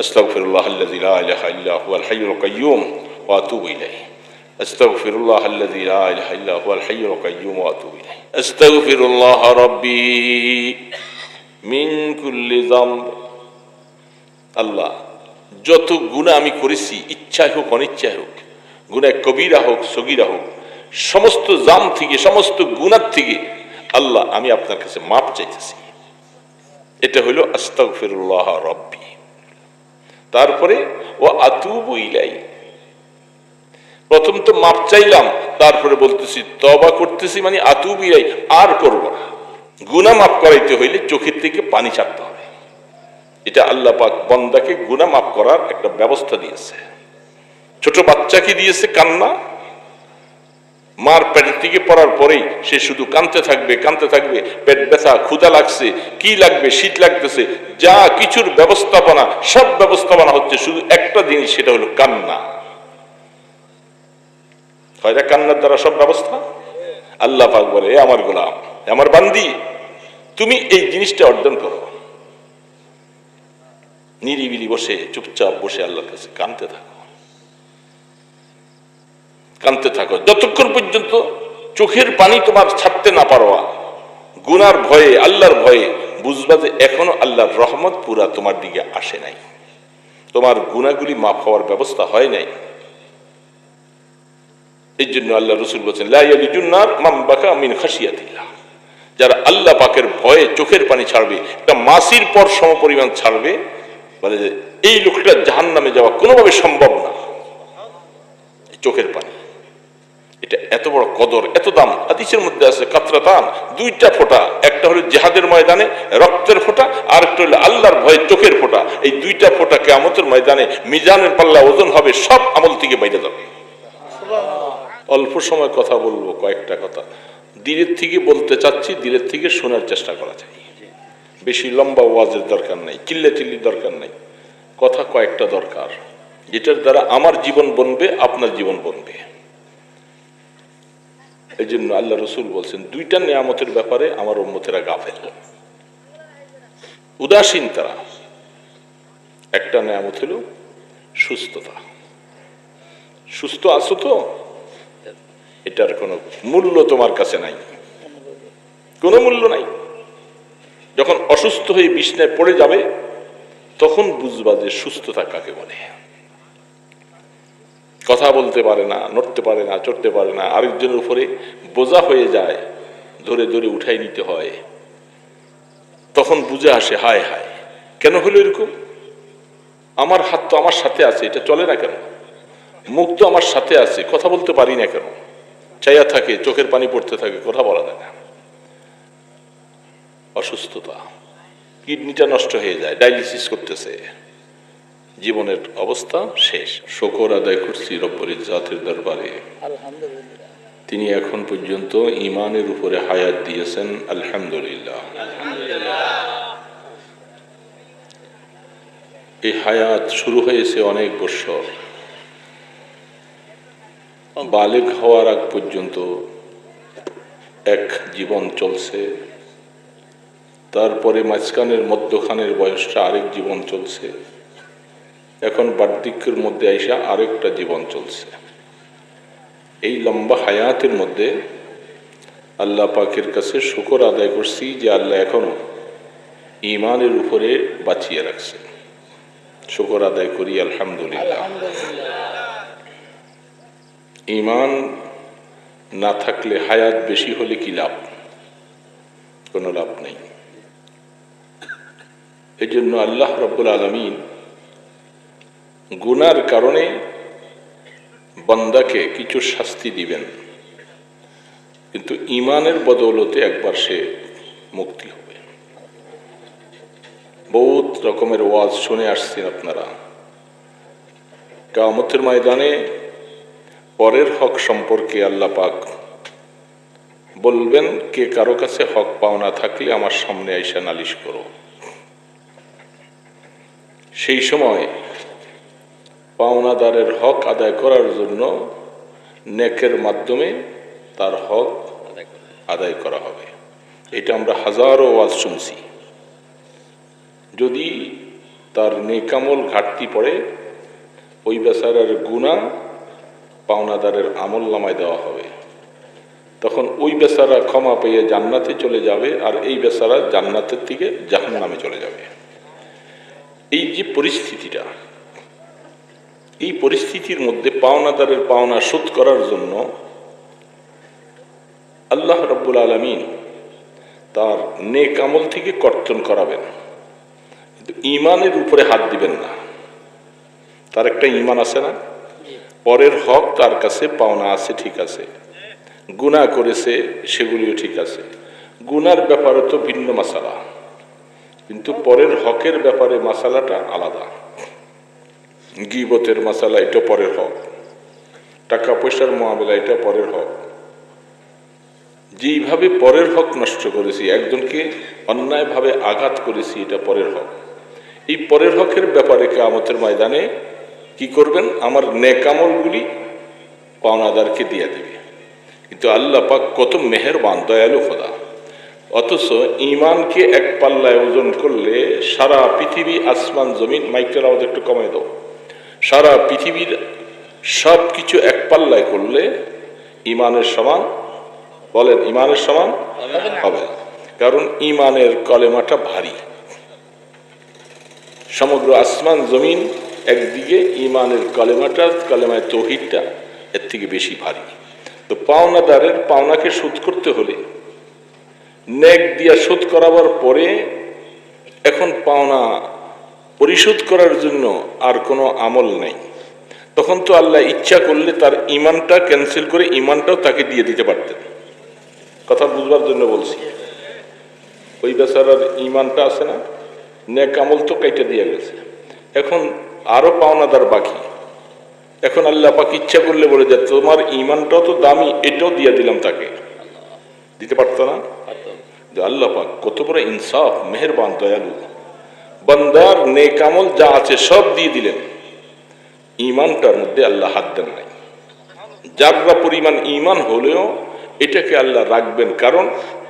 আস্তাগফিরুল্লাহাল্লাযী লা ইলাহা ইল্লা হুয়াল হাইয়ুল কাইয়্যুম ওয়া আতুবু ইলাইহি আস্তাগফিরুল্লাহাল্লাযী লা ইলাহা ইল্লা হুয়াল হাইয়ুল কাইয়্যুম ওয়া আতুবু ইলাইহি আস্তাগফিরুল্লাহ রাব্বী মিন কুল্লি যামব। আল্লাহ, যত গুনাহ আমি করেছি, ইচ্ছায় হোক অনিচ্ছায় হোক, গুনাহ কবিরা হোক সগীরা হোক, সমস্ত জাম থেকে, সমস্ত গুনাহ থেকে আল্লাহ আমি আপনার কাছে মাপ চাইতেছি। এটা হইল আস্তাগফিরুল্লাহ রাব্বী। তারপরে ওয়া আতুবু ইলাইহি, প্রথম তো মাপ চাইলাম, তারপরে বলতেছি তওবা করতেছি, মানে আতুবু ইলাইহি, আর করব না। গুনাহ মাফ করাইতে হইলে চোখের থেকে পানি ছাড়তে হবে। এটা আল্লাহ পাক বান্দাকে গুনাহ মাফ করার একটা ব্যবস্থা দিয়েছে। ছোট বাচ্চাকে দিয়েছে কান্না, মার পেটের থেকে পড়ার পরেই সে শুধু কাঁদতে থাকবে, কাঁদতে থাকবে। পেট ব্যথা, ক্ষুধা লাগছে, কি লাগবে, শীত লাগতেছে, যা কিছুর ব্যবস্থাপনা, সব ব্যবস্থাপনা হচ্ছে শুধু একটা জিনিস, সেটা হলো কান্না। হয়তো কান্নার দ্বারা সব ব্যবস্থা। আল্লাহ পাক বলে, এ আমার গোলাম, আমার বান্দি, তুমি এই জিনিসটা অর্জন করো। নিরিবিলি বসে, চুপচাপ বসে আল্লাহর কাছে কাঁদতে থাকো, কাঁদতে থাকো, যতক্ষণ পর্যন্ত চোখের পানি তোমার ছাড়তে না পারো। গুনার ভয়ে, আল্লাহর ভয়ে বুঝবা যে এখনো আল্লাহর রহমত পুরা তোমার দিকে আসে নাই, তোমার গুনাহগুলি মাফ হওয়ার ব্যবস্থা হয় নাই। এই জন্য আল্লাহ রাসূল বলেছেন, লা ইয়ালিজুন নার মান বাকা মিন খাশিয়াতিল্লাহ। যারা আল্লাহ পাকের ভয়ে চোখের পানি ছাড়বে, একটা মাসির পর সমপরিমাণ ছাড়বে, বলে যে এই লোকটা জাহান্নামে যাওয়া কোনোভাবে সম্ভব না। চোখের পানি, এটা এত বড় কদর, এত দাম। হাদিসের মধ্যে আছে কাতরাতান, দুইটা ফোঁটা, একটা হলো জিহাদের ময়দানে রক্তের ফোঁটা, আর একটা হলো আল্লাহর ভয়ে চোখের ফোঁটা। এই দুইটা ফোঁটা কিয়ামতের ময়দানে মিজানের পাল্লা ওজন হবে, সব আমল থেকে বাইরে যাবে। অল্প সময় কথা বলবো, কয়েকটা কথা দিলের থেকে বলতে চাচ্ছি, দিলের থেকে শোনার চেষ্টা করা চাই। বেশি লম্বা ওয়াজের দরকার নাই, চিল্লাচিল্লির দরকার নাই, কথা কয়েকটা দরকার, যেটার দ্বারা আমার জীবন বনবে, আপনার জীবন বনবে। এই জন্য আল্লাহ রসুল বলছেন, দুইটা নিয়ামতের ব্যাপারে আমার উম্মতেরা গাফেল, উদাসীন তারা। একটা নিয়ামত হলো সুস্থতা। সুস্থ আছো তো, এটার কোনো মূল্য তোমার কাছে নাই, কোনো মূল্য নাই। যখন অসুস্থ হয়ে বিছনায় পড়ে যাবে, তখন বুঝবা যে সুস্থতা কাকে বলে। কথা বলতে পারে না, নড়তে পারে না, চড়তে পারে না, আরেকজনের উপরে বোঝা হয়ে যায়, ধরে ধরে উঠাই নিতে হয়, তখন বুঝে আসে, হায় হায় কেন হলো এরকম? আমার হাত তো আমার সাথে আছে, এটা চলে না কেন? মুখ তো আমার সাথে আছে, কথা বলতে পারি না কেন? চাইয়া থাকে, চোখের পানি পড়তে থাকে, কথা বলা যায় না। অসুস্থতা, কিডনিটা নষ্ট হয়ে যায়, ডায়ালিসিস করতেছে, জীবনের অবস্থা শেষ। শুকর আদায় করছি রব্বুল ইজ্জাতের দরবারে, আলহামদুলিল্লাহ, তিনি এখন পর্যন্ত ঈমানের উপরে হায়াত দিয়েছেন, আলহামদুলিল্লাহ। এই হায়াত শুরু হয়েছে অনেক বছর, বালেগ হওয়ার আগ পর্যন্ত এক জীবন চলছে, তারপরে মাঝখানের মধ্যখানের বয়সটা আরেক জীবন চলছে, এখন বার্ধক্যের মধ্যে আইসা আরেকটা জীবন চলছে। এই লম্বা হায়াতের মধ্যে আল্লাহ পাকের কাছে শুকর আদায় করছি যে আল্লাহ এখনো ঈমানের উপরে বাঁচিয়ে রাখছে। শুকর আদায় করি, আলহামদুলিল্লাহ। ঈমান না থাকলে, হায়াত বেশি হলে কি লাভ? কোনো লাভ নেই। এই জন্য আল্লাহ রাব্বুল আলামিন গুনার কারণে বান্দাকে কিছু শাস্তি দিবেন, কিন্তু ঈমানের বদৌলতে একবার সে মুক্তি হবে। বহুত রকমের ওয়াজ শুনে আসছেন আপনারা। কিয়ামতের ময়দানে পরের হক সম্পর্কে আল্লাহ পাক বলবেন, কে কারো কাছে হক পাওনা থাকলে আমার সামনে আইসা নালিশ করো। সেই সময় পাওনাদারের হক আদায় করার জন্য নেকের মাধ্যমে তার হক আদায় করা হবে। এটা আমরা হাজারো ওয়াজ শুনছি। যদি তার নেকামল ঘাটতি পড়ে, ওই বেচারার গুনাহ পাওনাদারের আমল নামায় দেওয়া হবে। তখন ওই বেচারা ক্ষমা পেয়ে জান্নাতে চলে যাবে, আর এই বেচারা জান্নাতের থেকে জাহান্নামে চলে যাবে। এই যে পরিস্থিতিটা, এই পরিস্থিতির মধ্যে পাওনাদারের পাওনা শোধ করার জন্য আল্লাহ রাব্বুল আলামিন তার নেক আমল থেকে কর্তন করাবেন, কিন্তু ঈমানের উপরে হাত দিবেন না। তার একটা ঈমান আছে না, পরের হক তার কাছে পাওনা আছে, ঠিক আছে, গুনাহ করেছে সেগুলিও ঠিক আছে, গুনার ব্যাপারে তো ভিন্ন মাসালা, কিন্তু পরের হকের ব্যাপারে মাসালাটা আলাদা। গীবতের মাসালা এটা পরের হক, টাকা পয়সার মামলা এটা পরের হক। যেইভাবে পরের হক নষ্ট করেছি, একজনকে অন্যায়ভাবে আঘাত করেছি, এটা পরের হক। এই পরের হকের ব্যাপারে কিয়ামতের ময়দানে কি করবেন? আমার নেক আমলগুলি পাওনাদারকে দিয়ে দেবে। কিন্তু আল্লাহ পাক কত মেহেরবান, দয়ালু খোদা। অথচ ঈমানকে এক পাল্লায় ওজন করলে সারা পৃথিবী, আসমান জমিন, মাইকের আওয়াজ একটু কমাই দাও, সারা পৃথিবীর সব কিছু এক পাল্লায় করলে ঈমানের সমান, বলেন ঈমানের সমান হবে না। কারণ ঈমানের কলেমাটা ভারী। সমগ্র আসমান জমিন একদিকে, ঈমানের কলেমাটা, কলেমায় তাওহীদটা এর থেকে বেশি ভারী। তো পাওনাদারের পাওনাকে শোধ করতে হলে, নেক দিয়া শোধ করাবার পরে এখন পাওনা পরিশোধ করার জন্য আর কোনো আমল নাই, তখন তো আল্লাহ ইচ্ছা করলে তার ঈমানটা ক্যান্সেল করে ঈমানটাও তাকে দিয়ে দিতে পারতেন। কথা বুঝবার জন্য বলছি। ওই বেচারার ঈমানটা আছে না, নেক আমল তো কাইটা দিয়ে গেছে, এখন আরো পাওনাদার বাকি। এখন আল্লাহ পাক ইচ্ছা করলে বলে যে তোমার ঈমানটাও তো দামি, এটাও দিয়ে দিলাম তাকে, দিতে পারতো না? আল্লাহ পাক কত বড় ইনসাফ, মেহেরবান, দয়ালু। বান্দার নেক আমল যা আছে সব দিয়ে দিলেন, ঈমানটার মধ্যে আল্লাহ হাত দেন নাই। যাররা পরিমাণ ঈমান হলেও এটাকে আল্লাহ রাখবেন, কারণ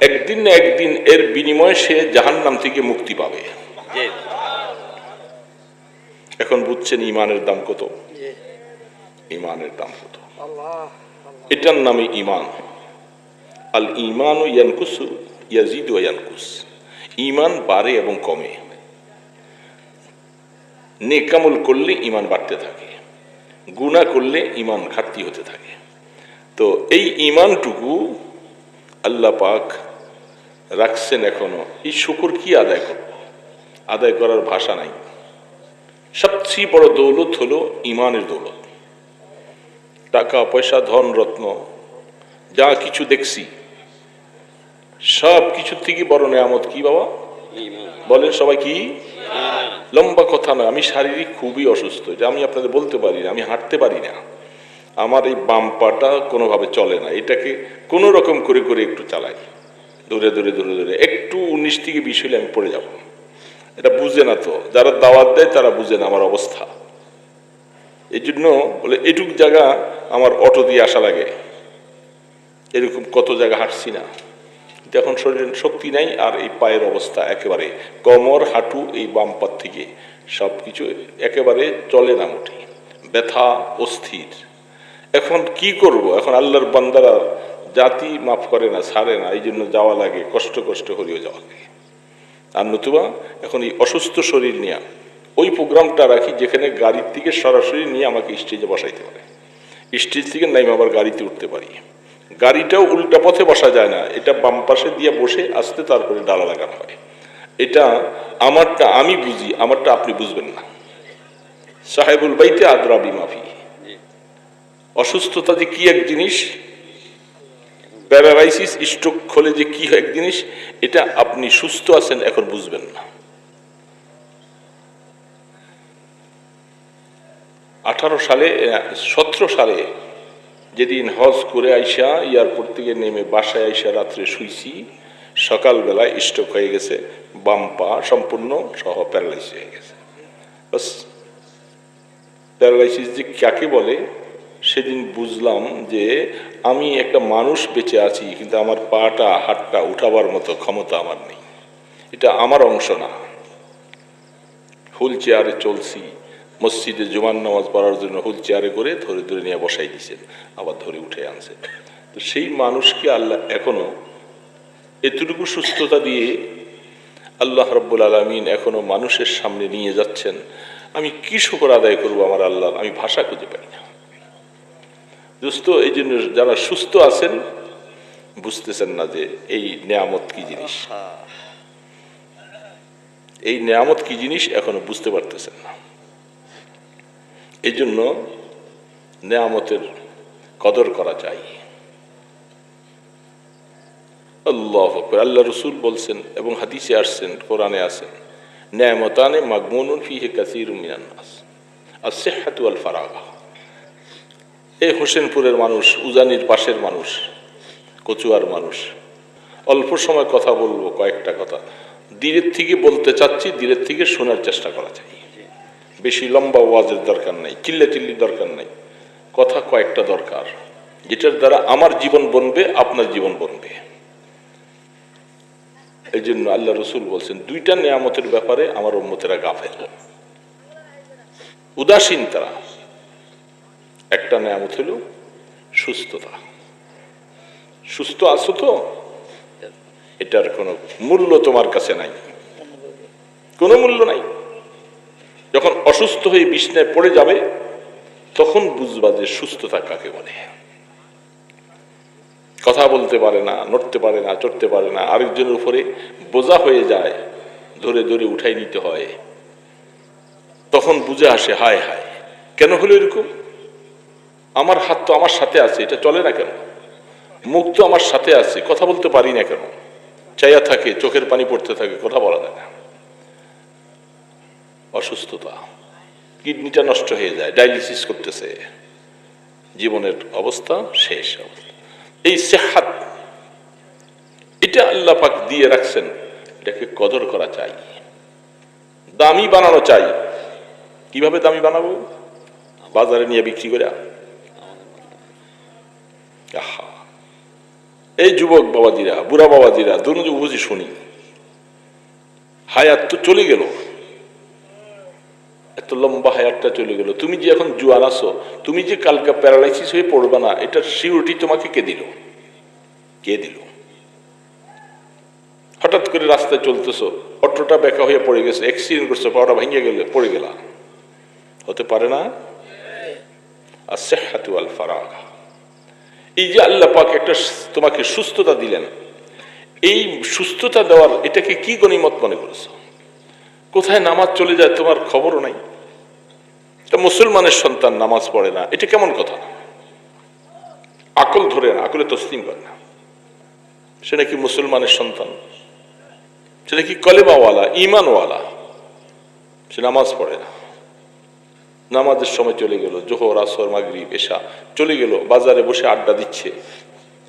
একদিন না একদিন এর বিনিময়ে সে জাহান্নাম থেকে মুক্তি পাবে। এখন বুঝছেন ঈমানের দাম কত? ঈমানের দাম কত? এটার নামে ঈমান। আল ঈমানু ইয়ানকুসু ইয়াজিদু ওয়া ইয়ানকুস। ঈমান বাড়ে এবং কমে। নেক আমল করলে ঈমান বাড়তে থাকে, গুনাহ করলে ঈমান ঘাটতি হতে থাকে। তো এই ঈমানটুকু আল্লাহ পাক রাখছেন এখনো। এই শুকর কি আদায় করব? আদায় করার ভাষা নাই। সবচেয়ে বড় দৌলত হলো ঈমানের দৌলত। টাকা পয়সা, ধন রত্ন, যা কিছু দেখছি সব কিছুর থেকে বড় নেয়ামত কি বাবা? বলেন সবাই কি? লম্বা কথা না, আমি শারীরিক খুবই অসুস্থ, এটা আমি আপনাদের বলতে পারি না। আমি হাঁটতে পারি না, আমার এই বাম পাটা কোনোভাবে চলে না, এটাকে কোনো রকম করে করে একটু চালাই, দূরে দূরে দূরে দূরে, একটু 19 থেকে 20 হলে আমি পড়ে যাব। এটা বুঝে না তো, যারা দাওয়াত দেয় তারা বুঝে না আমার অবস্থা। এই জন্য বলে এটুক জায়গা আমার অটো দিয়ে আসা লাগে, এরকম কত জায়গা হাঁটছি না। এখন শরীরের শক্তি নাই, আর এই পায়ের অবস্থা একেবারে, কোমর হাঁটু এই বাম পাত থেকে সব কিছু একেবারে চলে না, মোটে ব্যথা, অস্থির। এখন কি করব? এখন আল্লাহর বান্দারা জাতি মাফ করে না, ছাড়ে না, এই জন্য যাওয়া লাগে, কষ্ট কষ্ট হলেও যাওয়া লাগে। আর নতুবা এখন এই অসুস্থ শরীর নিয়ে ওই প্রোগ্রামটা রাখি যেখানে গাড়ির থেকে সরাসরি নিয়ে আমাকে স্টেজে বসাইতে পারে, স্টেজ থেকে নাইমা আবার গাড়িতে উঠতে পারি। গাড়িটাও উল্টা পথে বসা যায় না, এটা বাম পাশে দিয়ে বসে আসতে তারপরে ডালা লাগানো হয়। এটা আমারটা আমি বুঝি, আমারটা আপনি বুঝবেন না। সাহেবুল বাইতে আদরা বিমাফি। অসুস্থতা যে কি এক জিনিস, প্যারালাইসিস, স্ট্রোক হলে যে কি এক জিনিস, এটা আপনি সুস্থ আছেন এখন বুঝবেন না। 17 সালে যেদিন হজ করে আইসা এয়ারপোর্ট থেকে নেমে বাসায় আইসা রাত্রে শুইছি, সকালবেলায় স্ট্রোক হয়ে গেছে, বাম পা সম্পূর্ণ সহ প্যারালাইসিস হয়ে গেছে। বাস, প্যারালাইসিস যে কাকে বলে সেদিন বুঝলাম যে আমি একটা মানুষ বেঁচে আছি, কিন্তু আমার পাটা হাতটা উঠাবার মতো ক্ষমতা আমার নেই, এটা আমার অংশ না। হুইল চেয়ারে চলছি, মসজিদে জুমার নামাজ পড়ার জন্য হুইল চেয়ারে করে ধরে ধরে নিয়ে বসাই দিয়েছেন, আবার ধরে উঠে আনছে। তো সেই মানুষকে আল্লাহ এখনো এতটুকু সুস্থতা দিয়ে আল্লাহ রাব্বুল আলামিন এখনো মানুষের সামনে নিয়ে যাচ্ছেন। আমি কি শুকর আদায় করবো আমার আল্লাহ, আমি ভাষা খুঁজে পাই না দোস্ত। এই জন্য যারা সুস্থ আছেন বুঝতেছেন না যে এই নেয়ামত কি জিনিস, এই নেয়ামত কি জিনিস এখনো বুঝতে পারতেছেন না। এই জন্য নেয়ামতের কদর করা চাই। আল্লাহু আকবার। আল্লাহ রসুল বলছেন এবং হাদিসে আসছেন, কোরআনে আছেন, নেয়ামতানে মাগমুনুন ফিহি কাসীরুম মিনান নাস আস-সিহহাতু ওয়াল ফারাগা। এই হোসেনপুরের মানুষ, উজানির পাশের মানুষ, কচুয়ার মানুষ, অল্প সময় কথা বলবো, কয়েকটা কথা ধীরের থেকে বলতে চাচ্ছি, ধীরের থেকে শোনার চেষ্টা করা চাই। বেশি লম্বা ওয়াজের দরকার নাই, চিল্লাচিল্লির দরকার নাই, কথা কয়েকটা দরকার, যেটার দ্বারা আমার জীবন বনবে, আপনার জীবন বনবে। এই জন্য আল্লাহ রসুল বলছেন দুইটা নেয়ামতের ব্যাপারে আমার উম্মতেরা গাফেল, উদাসীন তারা। একটা নেয়ামত হলো সুস্থতা। সুস্থ আছো তো, এটার কোনো মূল্য তোমার কাছে নাই, কোনো মূল্য নাই। যখন অসুস্থ হয়ে বিছনায় পড়ে যাবে তখন বুঝবা যে সুস্থতা কাকে বলে। কথা বলতে পারে না, নড়তে পারে না, চড়তে পারে না, আরেকজনের উপরে বোঝা হয়ে যায়, ধরে ধরে উঠাই নিতে হয়, তখন বুঝে আসে হায় হায় কেন হলো এরকম। আমার হাত তো আমার সাথে আছে, এটা চলে না কেন? মুখ তো আমার সাথে আছে, কথা বলতে পারি না কেন? চাইয়া থাকে, চোখের পানি পড়তে থাকে, কথা বলা যায় না। অসুস্থতা, কিডনিটা নষ্ট হয়ে যায়, ডায়ালিসিস করতেছে, জীবনের অবস্থা শেষ অবস্থা। এই সেহাত, এটা আল্লাহ পাক দিয়ে রাখছেন, এটাকে কদর করা চাই, দামি বানানো চাই। কিভাবে দামি বানাবো? বাজারে নিয়ে বিক্রি করে। এই যুবক বাবাজিরা, বুড়া বাবাজিরা, দুর্নীতি বুঝি শুনি, হায়াত তো চলে গেল, এত লম্বা হায়াতটা চলে গেল। তুমি যে এখন জোয়ান আছো, তুমি যে কালকে প্যারালাইসিস হয়ে পড়বে না, এটার সিউরিটি তোমাকে কে দিল? কে দিল? হঠাৎ করে রাস্তায় চলতেছো, অটোটা বেঁকা হয়ে পড়ে গেছে, অ্যাক্সিডেন্ট করছো, পাওয়াটা ভেঙে গেলে পড়ে গেলা, হতে পারে না? আস-সিহহাতু ওয়াল ফারাগা। এই যে আল্লাহ পাক একটা তোমাকে সুস্থতা দিলেন, এই সুস্থতা দেওয়ার এটাকে কি গনিমত মনে করেছো? কোথায় নামাজ চলে যায় তোমার খবরও নাই। মুসলমানের সন্তান নামাজ পড়ে না, এটা কেমন কথা? আকল ধরে না, আকলে তসলিম করে না। সে নাকি মুসলমানের সন্তান, সে নাকি কলেমাওয়ালা, ইমানওয়ালা, সে নামাজ পড়ে না। নামাজের সময় চলে গেল, জোহর, আসর, মাগরিব, এশা চলে গেল, বাজারে বসে আড্ডা দিচ্ছে,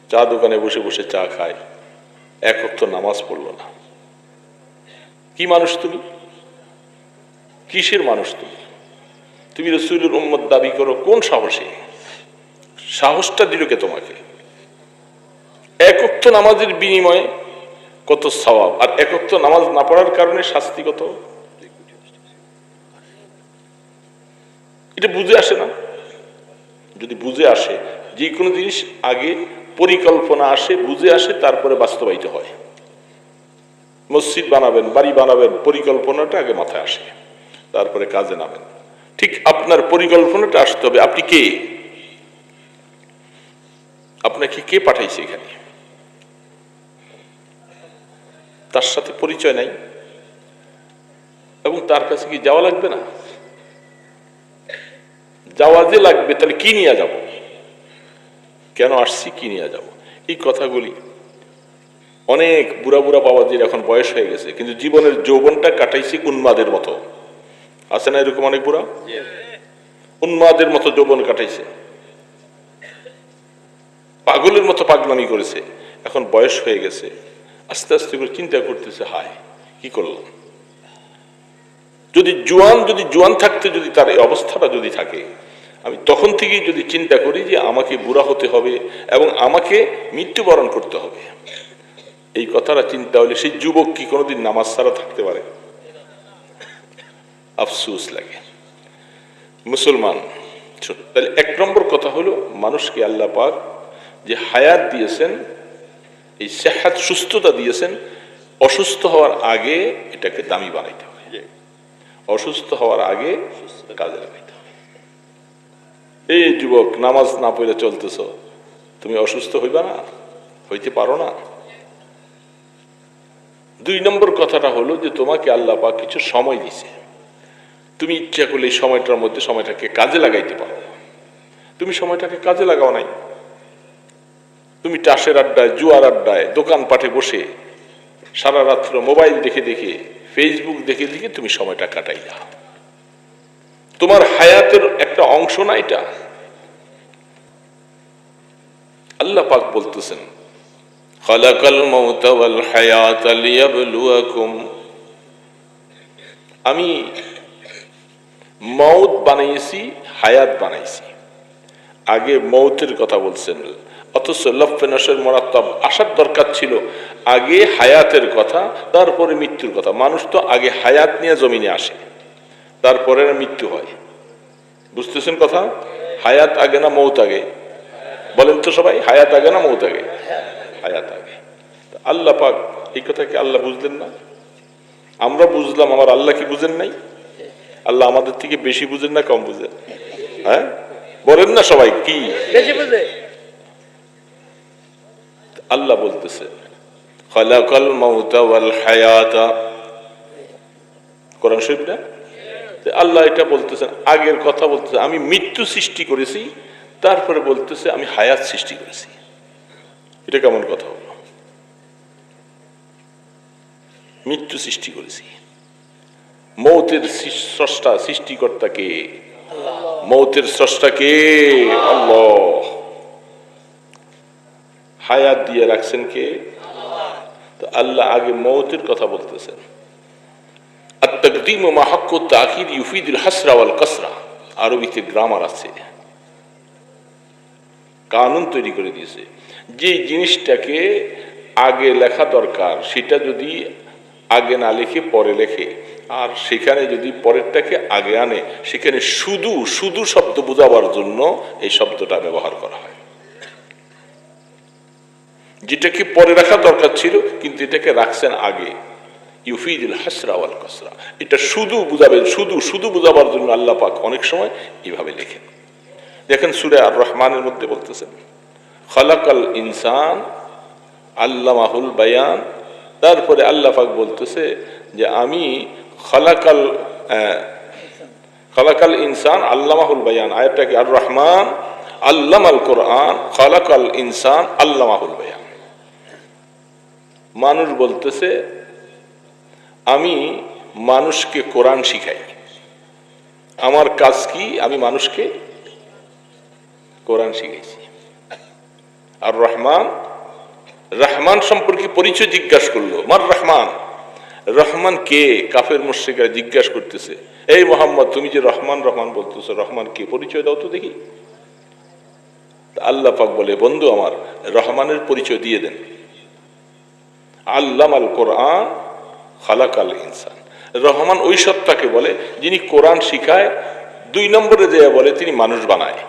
চা দোকানে বসে বসে চা খায়, এক ওয়াক্ত নামাজ পড়লো না। কি মানুষ তুমি? কিসের মানুষ তুমি? তুমি রাসূলের উম্মত দাবি করো কোন সাহসে? সাহসটা দিল কে তোমাকে? এক ওয়াক্ত নামাজের বিনিময়ে কত সওয়াব, আর এক ওয়াক্ত নামাজ না পড়ার কারণে শাস্তি কত, এটা বুঝে আসে না। যদি বুঝে আসে, যে কোনো জিনিস আগে পরিকল্পনা আসে, বুঝে আসে, তারপরে বাস্তবায়িত হয়। মসজিদ বানাবেন, বাড়ি বানাবেন, পরিকল্পনাটা আগে মাথায় আসে, তারপরে কাজে নামেন। ঠিক আপনার পরিকল্পনাটা আসতে হবে, আপনি কে, আপনাকে কে পাঠাইছে এখানে, তার সাথে পরিচয় নাই, এবং তার কাছে কি যাওয়া লাগবে না? যাওয়া যে লাগবে, তাহলে কি নিয়ে যাব, কেন আসছি, কি নিয়ে যাব? এই কথাগুলি অনেক বুড়া বুড়া বাবাজির এখন বয়স হয়ে গেছে, কিন্তু জীবনের যৌবনটা কাটাইছে উন্মাদের মতো। আছে না এরকম অনেক বুড়া? উন্মাদের মতো যৌবন কাটাইছে, পাগলের মতো পাগলামি করেছে, এখন বয়স হয়ে গেছে, আস্তে আস্তে করে চিন্তা করতেছে, হায় কি করলাম। যদি জোয়ান থাকতে যদি তার এই অবস্থাটা যদি থাকে, আমি তখন থেকেই যদি চিন্তা করি যে আমাকে বুড়া হতে হবে এবং আমাকে মৃত্যুবরণ করতে হবে, এই কথাটা চিন্তা হলে সেই যুবক কি কোনোদিন নামাজ ছাড়া থাকতে পারে? আফসোস লাগে। মুসলমান, তাহলে এক নম্বর কথা হলো মানুষকে আল্লাহ পাক যে হায়াত দিয়েছেন, এই সেহাত সুস্থতা দিয়েছেন, অসুস্থ হওয়ার আগে এটাকে দামি বানাইতে হবে। অসুস্থ হওয়ার আগে কাজে লাগাইতে হবে। এই যুবক, নামাজ না পড়ে চলতেছ, তুমি অসুস্থ হইবা না? হইতে পারো না। দুই নম্বর কথাটা হলো যে তোমাকে আল্লাহ পাক কিছু সময় দিছে, তুমি ইচ্ছা করলে এই সময়টার মধ্যে সময়টাকে কাজে লাগাইতে পারো। তুমি সময়টাকে কাজে লাগাও নাই, তুমি টাসের আড্ডায়, জুয়ার আড্ডায়, দোকানপাটে বসে সারা রাত্র মোবাইল দেখে দেখে, ফেসবুক দেখে দেখে তুমি সময়টা কাটাইলা। তোমার হায়াতের একটা অংশ না এটা? আল্লাহ পাক বলতেছেন, খালাকাল মাউতা ওয়াল হায়াতা লিয়াবলুয়াকুম, আমি মউত বানাইছি, হায়াত বানাইছি। আগে মউতের কথা বলছেন, অথচ লফে নশের মরাত্তাব আসার দরকার ছিল আগে হায়াতের কথা, তারপরে মৃত্যুর কথা। মানুষ তো আগে হায়াত নিয়ে জমিনে আসে, তারপরে মৃত্যু হয়। বুঝতেছেন কথা? হায়াত আগে না মউত আগে? বলেন তো সবাই, হায়াত আগে না মউত আগে? হায়াত আগে। আল্লাহ পাক এই কথা কি আল্লাহ বুঝলেন না? আমরা বুঝলাম, আমার আল্লাহ কি বুঝেন নাই? আল্লাহ আমাদের থেকে বেশি বুঝেন না কম বুঝেন? হ্যাঁ বলেন না সবাই, কি বেশি বুঝে? আল্লাহ বলতেছে খালাকাল মাউতা ওয়াল হায়াতা, কোরআন শরীফ না? আল্লাহ এটা বলতেছেন, আগের কথা বলতেছে আমি মৃত্যু সৃষ্টি করেছি, তারপরে বলতেছে আমি হায়াত সৃষ্টি করেছি। এটা কেমন কথা হলো? মৃত্যু সৃষ্টি করেছি, মৌতের স্রষ্টা সৃষ্টিকর্তা কে? মৌতের স্রষ্টা কে? আল্লাহ। হায়াত দিয়ে রাখছেন কে? তো আল্লাহ আগে মৌতের কথা বলতেছেন। আত-তাকদীম মা হাক্কু তাখির ইউফিদুল হাসরা ওয়াল কাসরা, আরবিতে গ্রামার আছে, কানুন তৈরি করে দিয়েছে। যে জিনিসটাকে আগে লেখা দরকার সেটা যদি আগে না লিখে পরে লেখে, আর সেখানে যদি পরেরটাকে আগে আনে, সেখানে শুধু শুধু শব্দ বোঝাবার জন্য এই শব্দটা ব্যবহার করা হয়। যেটাকে পরে রাখা দরকার ছিল কিন্তু এটাকে রাখছেন আগে, ইউফিদুল হাসরা ওয়াল কাসরা, এটা শুধু বুঝাবেন, শুধু শুধু বুঝাবার জন্য আল্লাহ পাক অনেক সময় এইভাবে লেখেন। দেখেন সূরা আর রহমানের মধ্যে বলতেছেন খালাকাল ইনসান আল্লামাহুল বায়ান, তারপরে আল্লাহ পাক বলতেছে যে আমি খালাকাল ইনসান আল্লামাহুল বায়ান। আয়াতটা কি? আর রহমান আল্লামাল কোরআন খালাকাল ইনসান আল্লামাহুল বায়ান। মানুষ বলতেছে আমি মানুষকে কোরআন শিখাই, আমার কাজ কি? আমি মানুষকে কোরআন শিখাইছি। আর রহমান, রহমান সম্পর্কে পরিচয় জিজ্ঞাসা করলো, মার রহমান, রহমান কে? কাফের মুশরিকরা জিজ্ঞাসা করতেছে, এই মোহাম্মদ তুমি যে রহমান রহমান বলতেছো, রহমান কে? পরিচয় দাও তো দেখি। আল্লাহ পাক বলে, বন্ধু আমার, রহমানের পরিচয় দিয়ে দেন। আল্লামাল কোরআন খালাকাল ইনসান। রহমান ওই সত্তাকে বলে যিনি কোরআন শিখায়, দুই নম্বরে যে বলে তিনি মানুষ বানায়।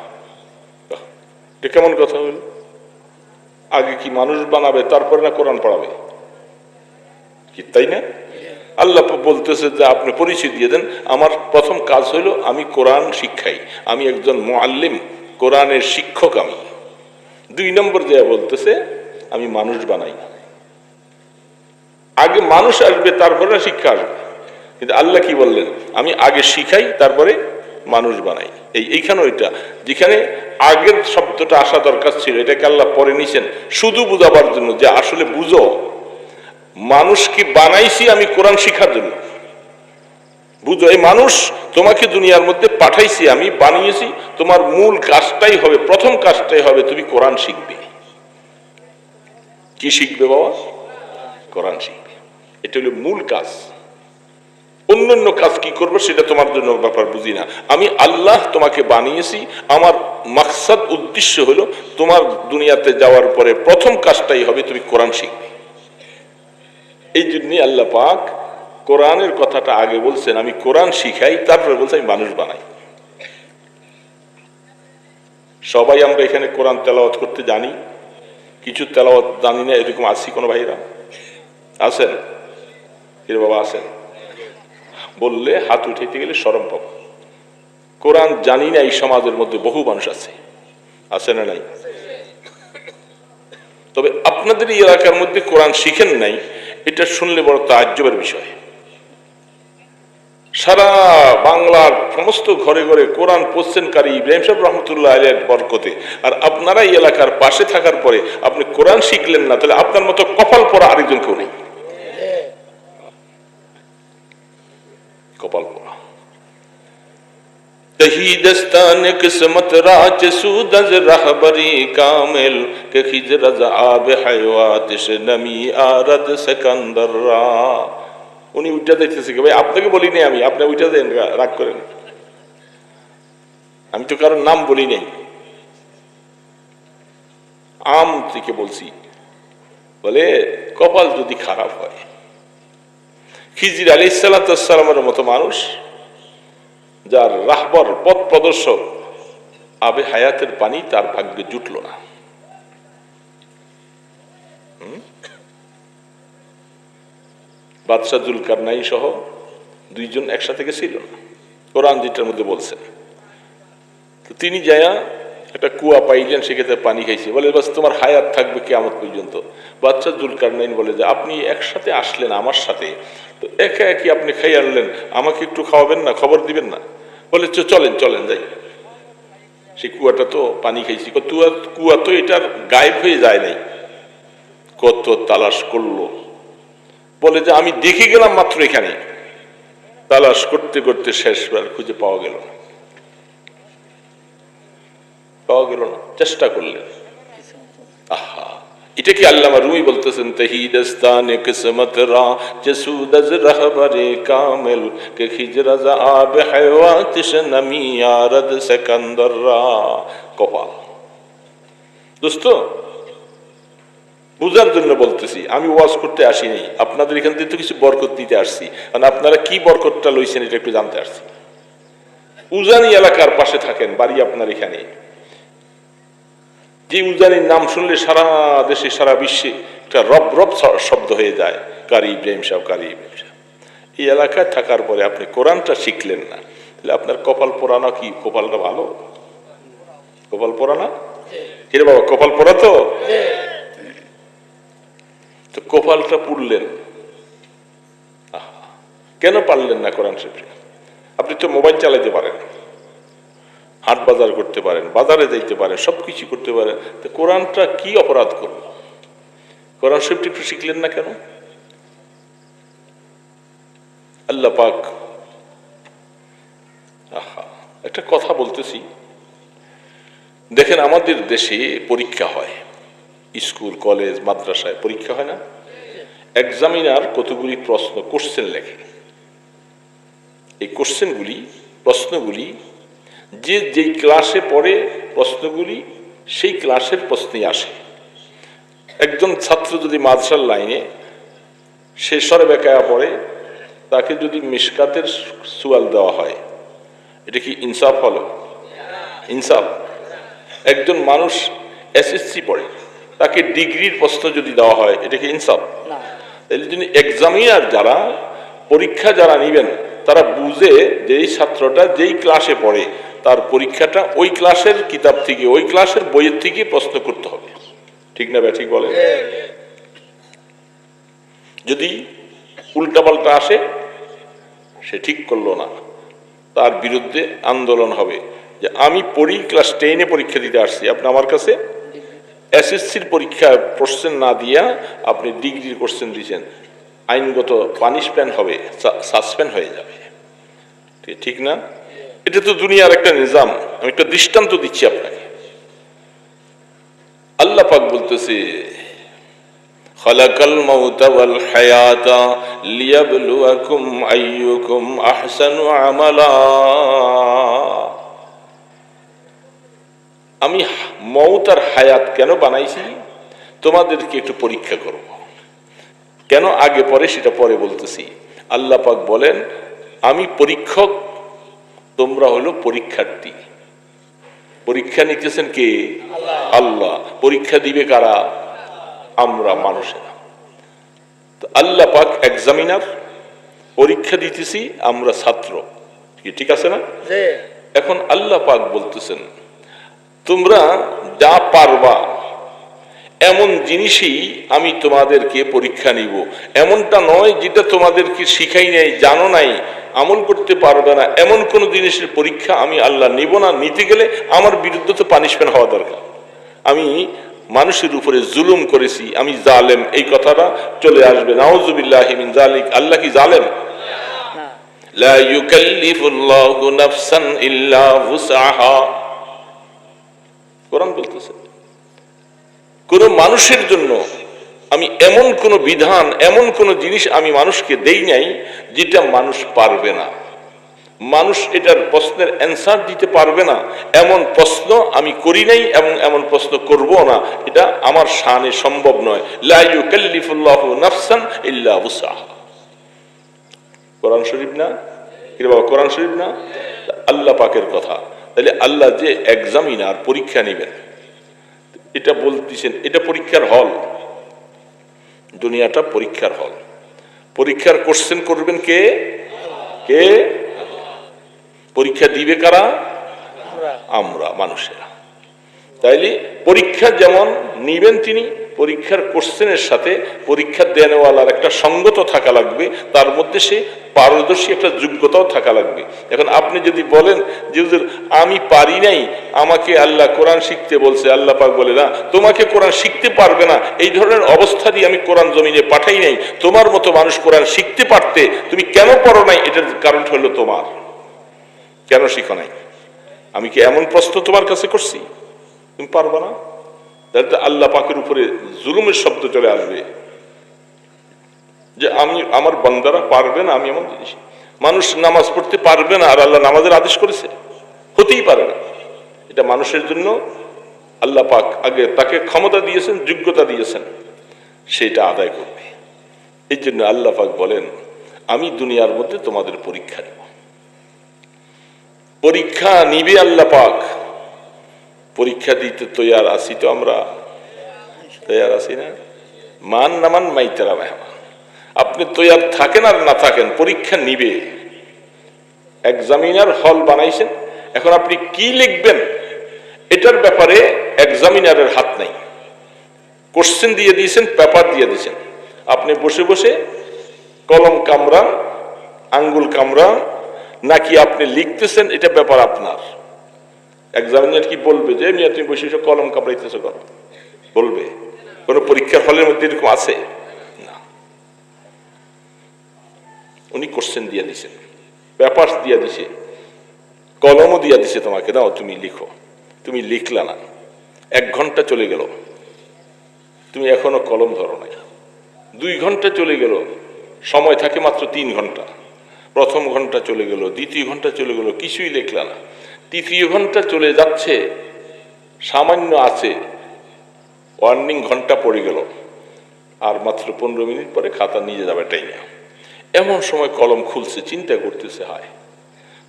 এটা কেমন কথা হল? আগে কি মানুষ বানাবে তারপরে না কোরআন পড়াবে? কি তাই না? আল্লাহ বলতেছে যে আপনি পরিচয় দিয়ে দেন, আমার প্রথম কাজ হলো আমি কোরআন শিক্ষাই, আমি একজন মুআল্লিম, কোরআনের শিক্ষক আমি। দুই নম্বর যে বলতেছে আমি মানুষ বানাই। আগে মানুষ আসবে তারপরে শিক্ষা আসবে, কিন্তু আল্লাহ কি বললেন? আমি আগে শিখাই তারপরে মানুষ বানাই। এইখানে ওইটা যেখানে আগের শব্দটা আসা দরকার ছিল এটাকে আল্লাহ পরে নিছেন শুধু বুঝাবার জন্য, যে আসলে বুঝো মানুষকে বানাইছি আমি কোরআন শিখার জন্য। বুঝো এই মানুষ তোমাকে দুনিয়ার মধ্যে পাঠাইছি, আমি বানিয়েছি, তোমার মূল কাজটাই হবে, প্রথম কাজটাই হবে তুমি কোরআন শিখবে। কি শিখবে বাবা? কোরআন শিখবে। এটা হলো মূল কাজ। অন্যান্য কাজ কি করবে সেটা তোমার জন্য ব্যাপার বুঝি না। আমি আল্লাহ তোমাকে বানিয়েছি, আমার মাকসাদ উদ্দেশ্য হলো তোমার দুনিয়াতে যাওয়ার পরে প্রথম কাজটাই হবে তুমি কোরআন শিখবে। এই জন্যই আল্লাহ পাক কোরআনের কথাটা আগে বলছেন, আমি কোরআন শিখাই, তারপরে বলছে আমি মানুষ বানাই। সবাই আমরা এখানে কোরআন তেলাওয়াত করতে জানি, কিছু তেলাওয়াত জানি না, এরকম আছি কোনো ভাইরা আছেন? এর বাবা আছেন? বললে হাত উঠাইতে গেলে শরম পাবো। কোরআন জানি না এই সমাজের মধ্যে বহু মানুষ আছে না নাই? তবে আপনাদের এই এলাকার মধ্যে কোরআন শিখেন নাই, এটা শুনলে বড় তাজ্জবের বিষয়। সারা বাংলার সমস্ত ঘরে ঘরে কোরআন পড়ছেন কারি ইব্রাহিম সাহেব রহমতুল্লাহ আলাইহির বরকতে, আর আপনারা এই এলাকার পাশে থাকার পরে আপনি কোরআন শিখলেন না, তাহলে আপনার মতো কপাল পরা আরেকজন কেউ নেই। কপাল পরা। तहीदस्तान किस्मत राज सूदज रहबरी कामिल के खिजरज आब हयातिश नमी आरद सिकंदर रा। উনি উঠা যাইতেছে কি ভাই, আপনাকে বলিনি আমি, আপনি উঠা দেন, রাগ করেন। আমি তো কারোর নাম বলি নাই, আম থেকে বলছি। বলে কপাল যদি খারাপ হয়, খিজির আলাইহিস সালামের মতো মানুষ, যার রাহবর পথ প্রদর্শক আবে হায়াতের পানি তার ভাগ্যে জুটল না। বাদশাহ জুলকারনাইন সহ দুইজন একসাথে গেছিল কোরআন যেটার মধ্যে বলছেন। তো তিনি যায়া একটা কুয়া পাইলেন, সেক্ষেত্রে পানি খাইছে। বলে বাস তোমার হায়াত থাকবে কিয়ামত পর্যন্ত। বাদশাহ জুলকারনাইন বলে যে আপনি একসাথে আসলেন আমার সাথে, তো একা একই আপনি খাই আনলেন, আমাকে একটু খাওয়াবেন না, খবর দিবেন না? বলে চলেন চলেন যাই। সেই কুয়াটা তো পানি খাইছি, কুয়া তো এটার গায়েব হয়ে যায় নাই, কত তালাশ করলো। বলে যে আমি দেখে গেলাম মাত্র এখানে, তালাশ করতে করতে শেষবার খুঁজে পাওয়া গেল না, চেষ্টা করলেন। আহা, এটা কি আল্লামা রুমি বলতেছেন, তহিদস্তানে কিসমত রা জসুদজ রাহবরে কামিল কে খিজরাজ আব হায়াতিশ নমি আরদ সিকন্দর রা। কপাল। দোস্ত, বুঝার জন্য বলতেছি, আমি ওয়াজ করতে আসিনি, আপনাদের এখান থেকে তো কিছু বরকত নিতে আসছি, কারণ আপনারা কি বরকতটা লইছেন এটা একটু জানতে আসছি। উজানি এলাকার পাশে থাকেন, বাড়ি আপনার এখানে, যে উজানির নাম শুনলে সারা দেশে সারা বিশ্বে একটা রব রব শব্দ হয়ে যায়, কারি ইব্রাহিম সাহেব, কারি ইব্রাহিম সাহেব। এই এলাকায় থাকার পরে আপনি কোরআনটা শিখলেন না, তাহলে আপনার কপাল পোড়ানো কি? কপালটা ভালো? কপাল পোড়ানা কিরে বাবা, কপাল পোড়া তো কপালটা পুড়লেন। কেন পারলেন না কোরআন শিখতে? আপনি তো মোবাইল চালাইতে পারেন, হাট বাজার করতে পারেন, বাজারে যাইতে পারেন, সবকিছু করতে পারেন, তো কোরআনটা কি অপরাধ করল? কোরআন শরীফটা একটু শিখলেন না কেন? আল্লাহ পাক, একটা কথা বলতেছি, দেখেন আমাদের দেশে পরীক্ষা হয়, স্কুল কলেজ মাদ্রাসায় পরীক্ষা হয় না? এক্সামিনার কতগুলি প্রশ্ন কোশ্চেন লেখে। এই কোশ্চেনগুলি, প্রশ্নগুলি যে যেই ক্লাসে পড়ে প্রশ্নগুলি সেই ক্লাসের প্রশ্নই আসে। একজন ছাত্র যদি মাদ্রাসার লাইনে সে সরে বেকায়া পড়ে, তাকে যদি মিশকাতের সুয়াল দেওয়া হয়, এটা কি ইনসাফ হলো? ইনসাফ। একজন মানুষ এসএসসি পড়ে, তাকে ডিগ্রির প্রশ্ন যদি দেওয়া হয়, এটা কি ইনসাফ? তাহলে যদি এক্সামিনার যারা, পরীক্ষা যারা নিবেন, তারা বুঝে যে এই ছাত্রটা যেই ক্লাসে পড়ে তার পরীক্ষাটা ওই ক্লাসের কিতাব থেকে, ওই ক্লাসের বইয়ের থেকে প্রশ্ন করতে হবে। ঠিক না ঠিক বলে? যদি উল্টাপাল্টা আসে, সে ঠিক করলো না, তার বিরুদ্ধে আন্দোলন হবে যে আমি পড়ি ক্লাস 10-এ পরীক্ষা দিতে আসছি, আপনি আমার কাছে এসএসসির পরীক্ষা কোশ্চেন না দিয়া আপনি ডিগ্রির কোশ্চেন দিয়েছেন, আইনগত পানিশমেন্ট হবে, সাসপেন্ড হয়ে যাবে। ঠিক না? এটা তো দুনিয়ার একটা নিজাম। আমি একটা দৃষ্টান্ত দিচ্ছি আপনাকে। আল্লাহ পাক বলতেছে, খালাকাল মাউতা ওয়াল হায়াতা লিয়াবলুয়াকুম আইয়ুকুম আহসানু আমালা। আমি মউত আর হায়াত কেন বানাইছি? তোমাদেরকে একটু পরীক্ষা করব। কেন আগে পরে সেটা পরে বলতেছি। আল্লাহ পাক বলেন আমি পরীক্ষক, তোমরা হলো পরীক্ষার্থী। পরীক্ষা নিতেছেন কে? আল্লাহ। পরীক্ষা দিবে কারা? আমরা মানুষেরা। তো আল্লাহ পাক এক্সামিনার, পরীক্ষা দিতেছি আমরা ছাত্র। ঠিক আছে না? এখন আল্লাহ পাক বলতেছেন তোমরা যা পারবা এমন জিনিসই আমি তোমাদেরকে পরীক্ষা নিব। এমনটা নয় যেটা তোমাদেরকে শিখাই নাই, জানো নাই, আমল করতে পারবে না, এমন কোন জিনিসের পরীক্ষা আমি আল্লাহ নিব না। নিতে গেলে আমার বিরুদ্ধে তো পানিশমেন্ট হওয়া দরকার। আমি মানুষের উপরে জুলুম করেছি, আমি জালেম, এই কথাটা চলে আসবে। নাউজুবিল্লাহি মিন যালিক। আল্লাহ কি জালেম? লা ইউকাল্লিফুল্লাহু নাফসান ইল্লা উসআহা। কোরআন বলতেছে কোন মানুষের জন্য আমি এমন কোন বিধান, এমন কোন জিনিস আমি মানুষকে দেই নাই যেটা মানুষ পারবে না। মানুষ এটার প্রশ্নের অ্যান্সার দিতে পারবে না এমন প্রশ্ন আমি করি নাই এবং এমন প্রশ্ন করব না। এটা আমার শানে সম্ভব নয়। লা ইউকাল্লিফুল্লাহু নাফসান ইল্লা উসআহা। কোরআন শরীফ না? কি বাবা, কোরআন শরীফ না? আল্লাহ পাকের কথা। তাহলে আল্লাহ যে এক্সামিনার, পরীক্ষা নেবেন, এটা বলতেছেন এটা পরীক্ষার হল। দুনিয়াটা পরীক্ষার হল। পরীক্ষার কোশ্চেন করবেন কে? কে? পরীক্ষা দিবে কারা? আমরা মানুষেরা। তাইলে পরীক্ষা যেমন নিবেন তিনি, পরীক্ষার কোশ্চেনের সাথে পরীক্ষা দেওয়ালার একটা সঙ্গত থাকা লাগবে, তার মধ্যে সে পারদর্শী একটা যোগ্যতাও থাকা লাগবে। এখন আপনি যদি বলেন যে হুজুর আমি পারি নাই, আমাকে আল্লাহ কোরআন শিখতে বলছে, আল্লাহ পাক বলে না তোমাকে কোরআন শিখতে পারবে না, এই ধরনের অবস্থা দিয়ে আমি কোরআন জমিনে পাঠাই নাই। তোমার মতো মানুষ কোরআন শিখতে পারতে, তুমি কেন পারো নাই? এটার কারণ হলো তোমার কেন শিখো নাই। আমি কি এমন প্রশ্ন তোমার কাছে করছি? তুমি পারবে না। তাহলে আল্লাহ পাকের উপরে জুলুমের শব্দ চলে আসবে যে আমি, আমার বান্দারা পারবে না। আমি এমন জিনিস, মানুষ নামাজ পড়তে পারবে না আর আল্লাহ নামাজের আদেশ করেছে? হতেই পারে না। এটা মানুষের জন্য আল্লাহ পাক আগে তাকে ক্ষমতা দিয়েছেন, যোগ্যতা দিয়েছেন, সেটা আদায় করবে। এই জন্য আল্লাহ পাক বলেন আমি দুনিয়ার মধ্যে তোমাদের পরীক্ষা নেব। পরীক্ষা নিবে আল্লাহ পাক। পরীক্ষা দিতে তৈয়ার আছি তো আমরা? তৈয়ার আছি না? মান না মান মাইতারা মেহমান। আপনি তৈয়ার থাকেন আর না থাকেন, পরীক্ষা নিবে। এক্সামিনার হল বানাইছেন, এখন আপনি কি লিখবেন এটার ব্যাপারে এক্সামিনারের হাত নাই। কোশ্চেন দিয়ে দিয়েছেন, পেপার দিয়ে দিয়েছেন, আপনি বসে বসে কলম কামড়ান, আঙ্গুল কামড়ান, নাকি আপনি লিখতেছেন, এটা ব্যাপার আপনার। এক্সামিনার কি বলবে যে মিয়া তুমি বসে বসে কলম কামড়াইতেছো কেন? বলবে? কোন পরীক্ষার হলের মধ্যে এরকম আছে? না। উনি কোশ্চেন দিয়ে দিছেন, পেপার দিয়ে দিছে, কলমও দিয়ে দিছে, তোমাকে দাও তুমি লিখো। তুমি লিখলা না, 1 ঘন্টা চলে গেল, তুমি এখনো কলম ধরো নাই। 2 ঘন্টা চলে গেল, সময় থাকে মাত্র 3 ঘন্টা। প্রথম ঘন্টা চলে গেল, দ্বিতীয় ঘন্টা চলে গেল, কিছুই লিখলা না। তৃতীয় ঘন্টা চলে যাচ্ছে, সামান্য আছে, ওয়ার্নিং ঘন্টা পড়ে গেল, আর মাত্র 15 মিনিট পরে খাতা নিয়ে যাবে টাইনা। এমন সময় কলম খুলছে, চিন্তা করতেছে হায়,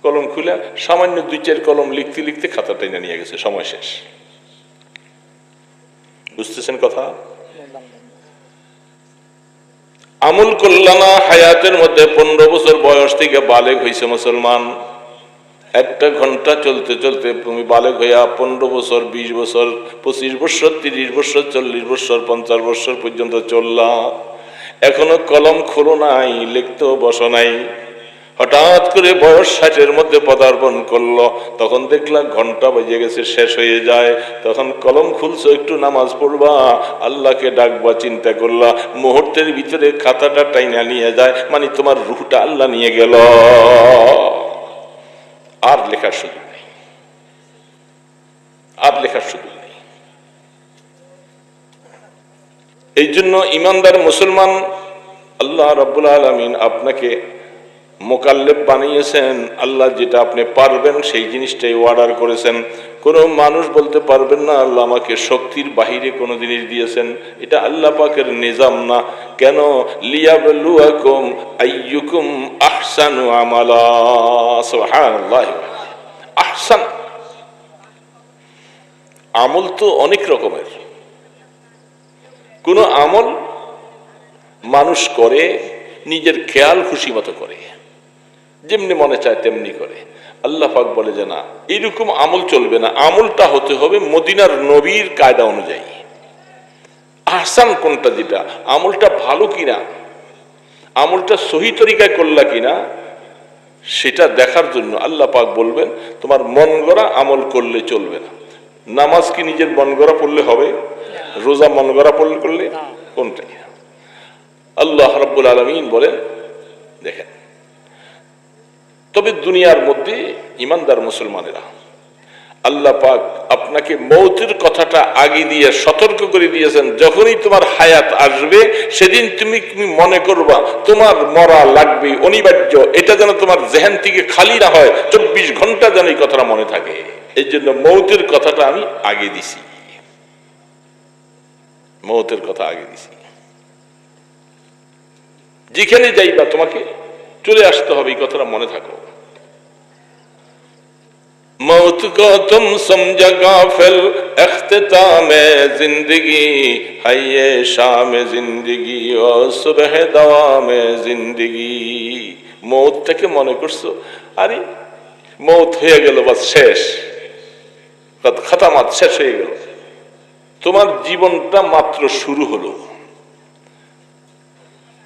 কলম খুলে সামান্য 2-4 কলম লিখতে লিখতে খাতা টাইনা নিয়ে গেছে, সময় শেষ। বুঝতেছেন কথা? আমল করলানা হায়াতের মধ্যে 15 বছর বয়স থেকে বালেগ হয়েছে মুসলমান। 1 ঘন্টা চলতে চলতে তুমি বালেগ হইয়া 15 বছর, 20 বছর, 25 বছর, 30 বছর, 40 বছর, 50 বছর পর্যন্ত চললা, এখনো কলম খোলো নাই, লিখতেও বসো নাই। হঠাৎ করে বয়স 60-এর মধ্যে পদার্পণ করলো, তখন দেখলা ঘন্টা বেজে গেছে, শেষ হয়ে যায়, তখন কলম খুলছো, একটু নামাজ পড়বা, আল্লাহকে ডাকবা, চিন্তা করলা, মুহূর্তের ভিতরে খাতাটা টাইনা নিয়ে যায়, মানে তোমার রুহটা আল্লাহ নিয়ে গেল, আর লেখার সুযোগ নেই, আর লেখার সুযোগ নেই। এই জন্য ইমানদার মুসলমান, আল্লাহ রাব্বুল আলামিন আপনাকে মোকাল্লেব বানিয়েছেন। আল্লাহ যেটা আপনি পারবেন সেই জিনিসটাই অর্ডার করেছেন। কোনো মানুষ বলতে পারবেন না আল্লাহ আমাকে শক্তির বাহিরে কোনো জিনিস দিয়েছেন, এটা আল্লাহ পাকের নিজাম না। কেন? লিয়াবলুয়াকুম আইয়ুকুম আহসানু আমালা। সুবহানাল্লাহ। আহসান আমল তো অনেক রকমের। কোন আমল মানুষ করে নিজের খেয়াল খুশি মতো করে, যেমনি মনে চায় তেমনি করে। আল্লাহ পাক বলে যে না, এইরকম আমল চলবে না, আমলটা হতে হবে মদিনার নবীর কায়দা অনুযায়ী। আহসান কোনটা? যেটা আমলটা ভালো কিনা, আমলটা সহি তরিকায় করলা কিনা, সেটা দেখার জন্য আল্লাহ পাক বলবেন তোমার মন গড়া আমল করলে চলবে না। নামাজ কি নিজের মন গড়া পড়লে হবে? রোজা মন গড়া পড়লে করলে কোনটাই? আল্লাহ রাব্বুল আলামিন বলেন দেখেন, তবে দুনিয়ার মধ্যে ইমানদার মুসলমানেরা, আল্লাহ পাক আপনাকে মৌতের কথাটা আগে দিয়ে সতর্ক করে দিয়েছেন। যখনই তোমার হায়াত আসবে সেদিন তুমি মনে করবা তোমার মরা লাগবে, অনিবার্য। এটা যেন তোমার জেহেন থেকে খালি না হয়, 24 ঘন্টা যেন এই কথাটা মনে থাকে। এই জন্য মৌতের কথাটা আমি আগে দিছি, মৌতের কথা আগে দিছি। যেখানে যাইবা তোমাকে চলে আসতে হবে, এই কথাটা মনে থাকো। मौत को तुम समझा गाफिल इख्तिताम जिंदगी है ये शाम जिंदगी और सुबह दवाम जिंदगी। মৌতটাকে মনে করছো আরে মৌত হয়ে গেল, বাস শেষ, খাতামাত শেষ হয়ে গেল। তোমার জীবনটা মাত্র শুরু হলো।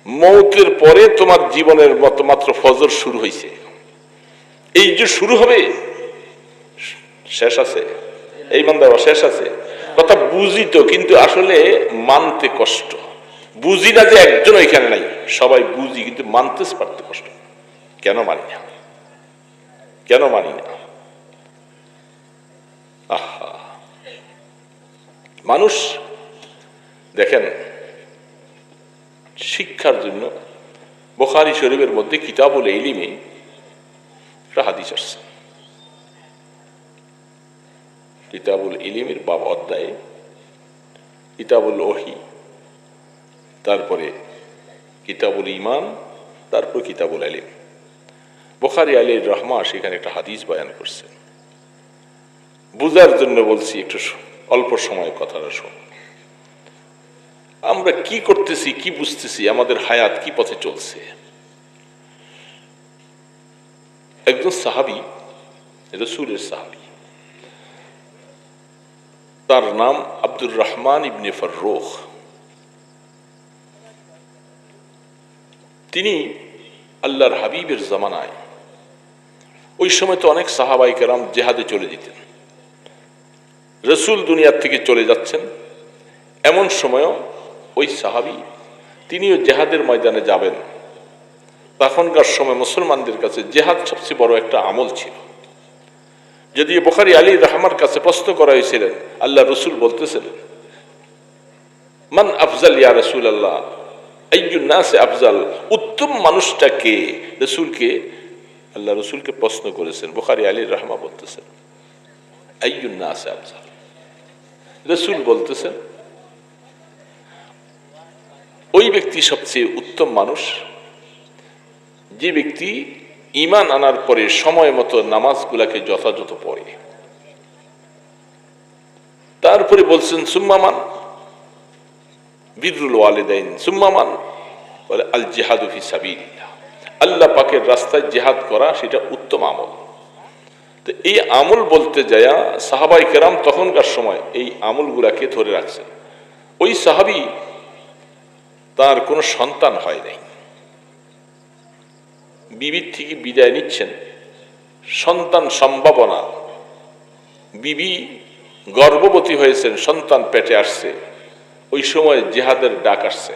মৌতের পরে তোমার জীবনের মতো মাত্র ফজর শুরু হয়েছে। এই যে শুরু হবে, শেষ আছে। এই বান্দা শেষ আছে কথা বুঝি তো, কিন্তু আসলে মানতে কষ্ট। বুঝি না যে একজন এখানে নাই, সবাই বুঝি, কিন্তু মানতে পারতে কষ্ট। কেন মানি না? কেন মানি না? আহা, মানুষ দেখেন শিক্ষার জন্য বুখারী শরীফের মধ্যে কিতাবুল ইলমে একটা হাদিস আসছে। কিতাবুল ইলমের বাব অধ্যায়ে কিতাবুল ওহী, তারপরে কিতাবুল ঈমান, তারপর কিতাবুল ইলম। বুখারী আলাইহির রাহমাহ সেখানে একটা হাদিস বয়ান করছেন। বুঝার জন্য বলছি, একটু অল্প সময় কথাটা শুন। আমরা কি করতেছি, কি বুঝতেছি, আমাদের হায়াত কি পথে চলছে। একজন সাহাবী, রাসূলের সাহাবী, তার নাম আব্দুর রহমান ইবনে ফাররুখ। তিনি আল্লাহর হাবিবের জামানায়, ওই সময় তো অনেক সাহাবায়ে কেরাম জিহাদে চলে যেতেন। রাসূল দুনিয়ার থেকে চলে যাচ্ছেন, এমন সময়ও ওই সাহাবী তিনিও জিহাদের ময়দানে যাবেন। তখনকার সময় মুসলমানদের কাছে জিহাদ সবচেয়ে বড় একটা আমল ছিল। যদি বুখারী আলাইহির রাহমার কাছে প্রশ্ন করা হয়েছিলেন, আল্লাহ রসুল বলতেছিলেন মান আফজাল ইয়া রাসূলুল্লাহ, আইয়ুন নাস আফজাল, উত্তম মানুষটা কে? রাসূলকে, আল্লাহ রসুলকে প্রশ্ন করেছেন। বুখারী আলাইহির রাহমা বলতেছেন আইয়ুন নাস আফজাল। রাসূল বলতেছেন ওই ব্যক্তি সবচেয়ে উত্তম মানুষ যে ব্যক্তি ঈমান আনার পরে সময় মতো নামাজগুলাকে যথাযথ পড়ে। তারপরে বলছেন সুম্মা মান, বিররুল ওয়ালিদাইন, সুম্মা মান, বলে আল জিহাদু ফি সাবিলিল্লাহ, আল্লাহ পাকের রাস্তায় জিহাদ করা, সেটা উত্তম আমল। তো এই আমল বলতে যায়া সাহাবায়ে কেরাম তখনকার সময় এই আমলগুলাকে ধরে রাখছেন। ওই সাহাবী তার কোনো সন্তান হয় নাই, বিবির থেকে বিদায় নিচ্ছেন, সন্তান সম্ভাবনা, বিবি গর্ভবতী হয়েছেন, সন্তান পেটে আসছে, ওই সময় জিহাদের ডাক আসছে।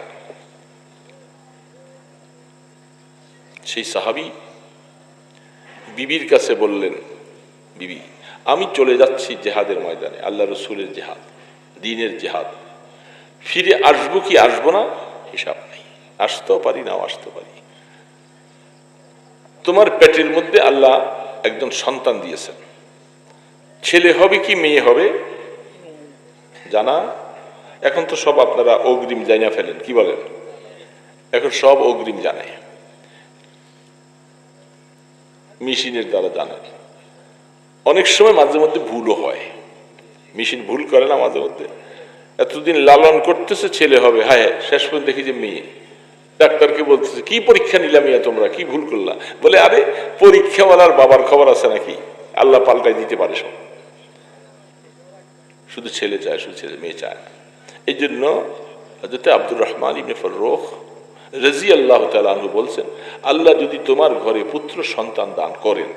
সেই সাহাবী বিবির কাছে বললেন, বিবি আমি চলে যাচ্ছি জিহাদের ময়দানে, আল্লাহ রসুলের জিহাদ, দ্বীনের জিহাদ, ফিরে আসবো কি আসবো না হিসাব নেই, আসতেও পারি নাও আসতে পারি। তোমার পেটের মধ্যে আল্লাহ একজন সন্তান দিয়েছেন, ছেলে হবে কি মেয়ে হবে জানা? এখন তো সব আপনারা অগ্রিম জানিয়ে ফেলেন, কি বলেন? এখন সব অগ্রিম জানে, মেশিনের দ্বারা জানেন। অনেক সময় মাঝে মধ্যে ভুলও হয়, মেশিন ভুল করে না মাঝে মধ্যে। এতদিন লালন করতেছে ছেলে হবে, হ্যাঁ শেষ পর্যন্ত দেখি যে মেয়ে। ডাক্তারকে বলতেছে কি পরীক্ষা নিলাম ইয়া তোমরা, কি ভুল করলা? বলে আরে পরীক্ষাওয়ালার বাবার খবর আছে নাকি, আল্লাহ পাল্টাই দিতে পারে সব। শুধু ছেলে চায়, শুধু ছেলে, মেয়ে চায় না। এই জন্য হযরত আব্দুর রহমান ইবনে ফাররুখ রাদিয়াল্লাহু তাআলা আনহু বলছেন, আল্লাহ যদি তোমার ঘরে পুত্র সন্তান দান করেন,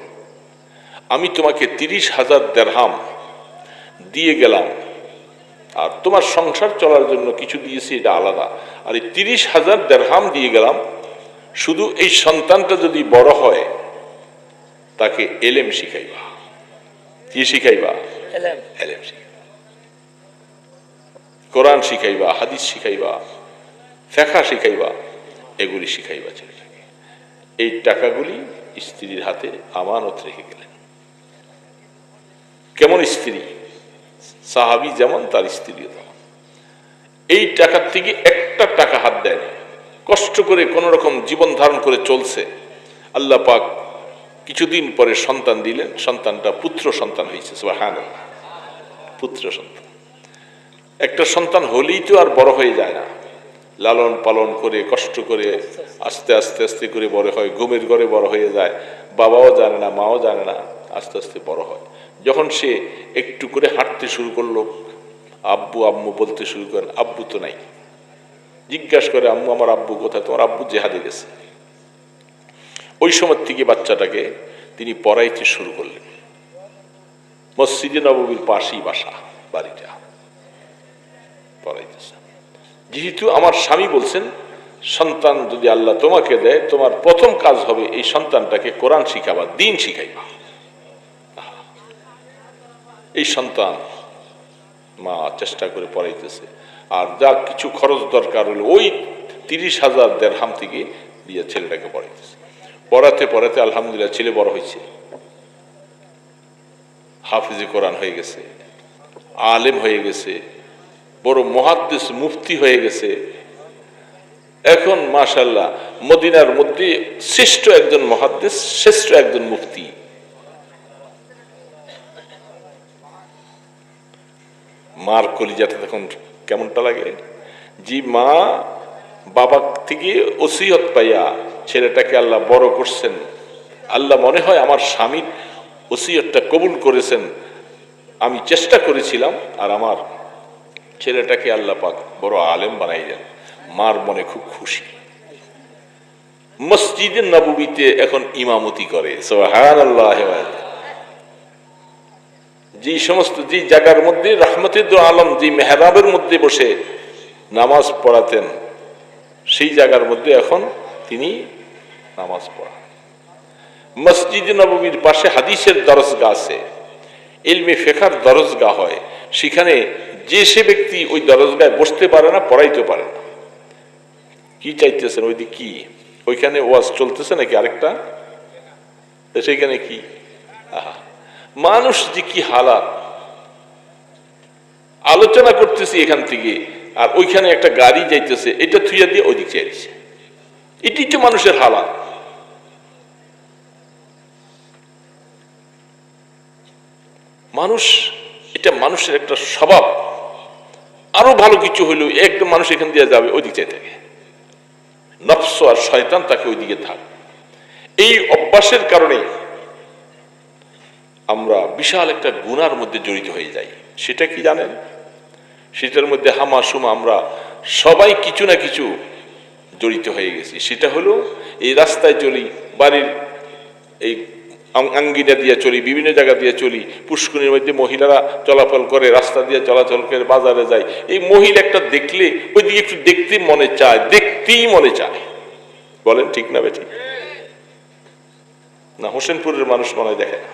আমি তোমাকে 30,000 দিরহাম দিয়ে গেলাম, আর তোমার সংসার চলার জন্য কিছু দিয়েছি এটা আলাদা, আর এই 30,000 দিরহাম দিয়ে গেলাম, শুধু এই সন্তানটা যদি বড় হয় তাকে এলেম শিখাইবা। কি শিখাইবা? এলেম শিখাইবা, কোরআন শিখাইবা, হাদিস শিখাইবা, ফিকহ শিখাইবা, এগুলি শিখাইবা ছেলেটাকে। এই টাকাগুলি স্ত্রীর হাতে আমানত রেখে গেলেন। কেমন স্ত্রী? সাহাবী যেমন তার স্ত্রীও তেমন। এই টাকার থেকে একটা টাকা হাত দেয়নি, কষ্ট করে কোন রকম জীবন ধারণ করে চলছে। আল্লাহ পাক কিছুদিন পরে সন্তান দিলেন, সন্তানটা পুত্র সন্তান হয়েছে। সুবহানাল্লাহ, পুত্র সন্তান। একটা সন্তান হলেই তো আর বড় হয়ে যায় না, লালন পালন করে কষ্ট করে আস্তে আস্তে আস্তে করে বড় হয়, ঘুমের ঘরে বড় হয়ে যায়, বাবাও জানে না মাও জানে না, আস্তে আস্তে বড় হয়। যখন সে একটু করে হাঁটতে শুরু করলো, আব্বু আম্মু বলতে শুরু করেন, আব্বু তো নাই। জিজ্ঞাসা করে আম্মু আমার আব্বু কোথায়? তোমার আব্বু জেহাদে গেছে। ওই সময় থেকে বাচ্চাটাকে তিনি পড়াইতে শুরু করলেন। মসজিদে নববীর পাশেই বাসা, বাড়িটা, পড়াইতেছে। যেহেতু আমার স্বামী বলছেন সন্তান যদি আল্লাহ তোমাকে দেয়, তোমার প্রথম কাজ হবে এই সন্তানটাকে কোরআন শিখাবা, দ্বীন শিখাইবা। এই সন্তান মা চেষ্টা করে পড়াইতেছে, আর যা কিছু খরচ দরকার হলো ওই 30,000 দিরহাম থেকে দিয়ে ছেলেটাকে পড়াইতেছে। পড়াতে পড়াতে আলহামদুলিল্লাহ ছেলে বড় হয়েছে, হাফিজে কোরআন হয়ে গেছে, আলেম হয়ে গেছে, বড় মুহাদ্দিস মুফতি হয়ে গেছে। এখন মাশাআল্লাহ মদিনার মধ্যে শ্রেষ্ঠ একজন মুহাদ্দিস, শ্রেষ্ঠ একজন মুফতি। মার কলিজাটা তখন কেমনটা লাগে, যে মা বাবা থেকে ওসিয়ত পাইয়া ছেলেটাকে আল্লাহ বড় করছেন, আল্লাহ মনে হয় আমার স্বামীর ওসিয়তটা কবুল করেছেন, আমি চেষ্টা করেছিলাম আর আমার ছেলেটাকে আল্লাহ পাক বড় আলেম বানাইলেন। মার মনে খুব খুশি। মসজিদে নববীতে এখন ইমামতি করে, সুবহানাল্লাহ। যে সমস্ত যে জায়গার মধ্যে রাহমাতুল আলম যে মেহরাবের মধ্যে বসে নামাজ পড়াতেন, সেই জায়গার মধ্যে এখন তিনি নামাজ পড়ান। মসজিদে নববীর পাশে হাদিসের দরজগাহ আছে, ইলমে ফিকহের দরজগাহ হয়। সেখানে যে সে ব্যক্তি ওই দরজগায় বসতে পারে না, পড়াইতে পারে না। কি চাইতেছেন? ওই দিক কি ওইখানে ওয়াজ চলতেছে নাকি আরেকটা? সেইখানে কি মানুষ যে কি হালাত, আলোচনা করতেছি এখান থেকে, আর ওইখানে একটা গাড়ি যাইতেছে, এটা থুইয়া দিয়ে ওই দিক চাইছে। এটি তো মানুষের হালাত। মানুষ, এটা মানুষের একটা স্বভাব। আরো ভালো কিছু হইলেও একদম মানুষ এখান দিয়ে যাবে ওই দিক চাই থাকে, নফস আর শয়তান তাকে ওই দিকে থাক। এই অভ্যাসের কারণে আমরা বিশাল একটা গুনার মধ্যে জড়িত হয়ে যাই। সেটা কি জানেন? সেটার মধ্যে হামাসুমা আমরা সবাই কিছু না কিছু জড়িত হয়ে গেছি। সেটা হলো এই রাস্তায় চলি, বাড়ির এই আঙ্গিনা দিয়ে চলি, বিভিন্ন জায়গা দিয়ে চলি, পুষ্করিণীর মধ্যে মহিলারা চলাচল করে, রাস্তা দিয়ে চলাচল করে, বাজারে যায়। এই মহিলা একটা দেখলে ওই দিকে একটু দেখতে মনে চায়, দেখতেই মনে চায়। বলেন ঠিক না বেঠিক? না হোসেনপুরের মানুষ মনে হয় দেখে না।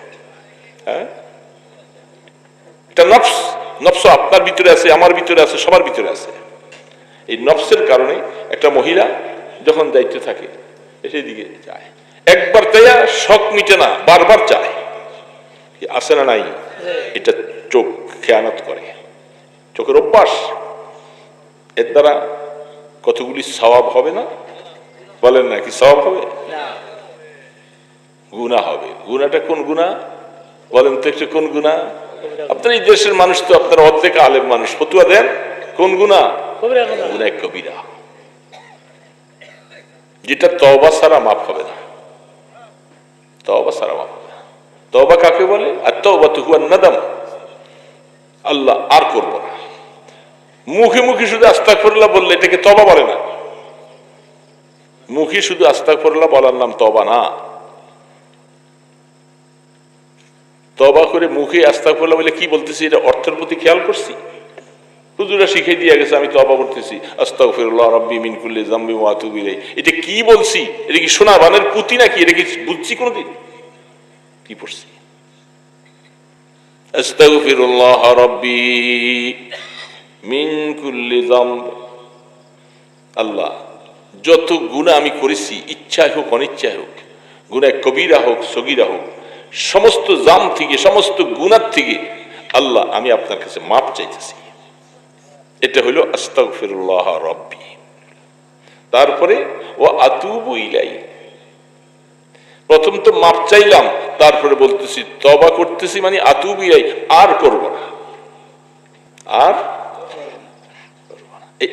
হ্যাঁ, এটা নফস। নফস আপনার ভিতরে আছে, আমার ভিতরে আছে, সবার ভিতরে আছে। এই নফসের কারণে একটা মহিলা যখন যাইতে থাকে সেই দিকে যায়। একবার চাইয়া শখ মিটে না, বারবার চায়, আছে না নাই? এটা চোখ খেয়ানত করে, চোখের অভ্যাস। এর দ্বারা কতগুলি সওয়াব হবে না? বলেন না, কি সওয়াব হবে? গুনাহ হবে। গুনাহটা কোন গুনাহ বলেন তো একটু, কোন গুনাহ? আপনার এই দেশের মানুষ তো আপনার অর্ধেক আলেম মানুষ, ফতুয়া দেন কোন গুনাহ? গুনাহ কবিরা, যেটা তওবা ছাড়া মাফ হবে না। তওবা ছাড়া মাফ হবে না। তওবা কাকে বলে? আত-তাওবাতু হুয়ান নাদাম, আল্লাহ আর করব না। মুখে মুখে শুধু আস্তাগফিরুল্লাহ বললে এটাকে তওবা বলে না। মুখে শুধু আস্তাগফিরুল্লাহ বলার নাম তওবা না। তওবা করে মুখে আস্তাগফিরুল্লাহ বলে কি বলতেছি, এটা অর্থের প্রতি খেয়াল করছি? হুজুরা শিখিয়ে দিয়ে গেছে আমি তওবা করতেছি, আস্তাগফিরুল্লাহ রাব্বি মিন কুল্লি যামবি ওয়া আতুবু ইলাইহি। এটা কি বলছি? এটা কি শোনা বানের পুঁতি নাকি? এটা কি বুঝছি কোনদিন? কি পড়ছি? আস্তাগফিরুল্লাহ রাব্বি মিন কুল্লি যামব, আল্লাহ যত গুনাহ আমি করেছি, ইচ্ছায় হোক অনিচ্ছায় হোক, গুনাহ কবিরা হোক সগীরা হোক, সমস্ত জাম থেকে, সমস্ত গুনাহ থেকে আল্লাহ আমি আপনার কাছে মাপ চাইতেছি। এটা হলো আস্তাগফিরুল্লাহ রাব্বি। তারপরে ও আতুবু ইলাই, প্রথম তো মাপ চাইলাম, তারপরে বলতেছি তওবা করতেছি, মানে আতুবু ইলাই, আর করব না, আর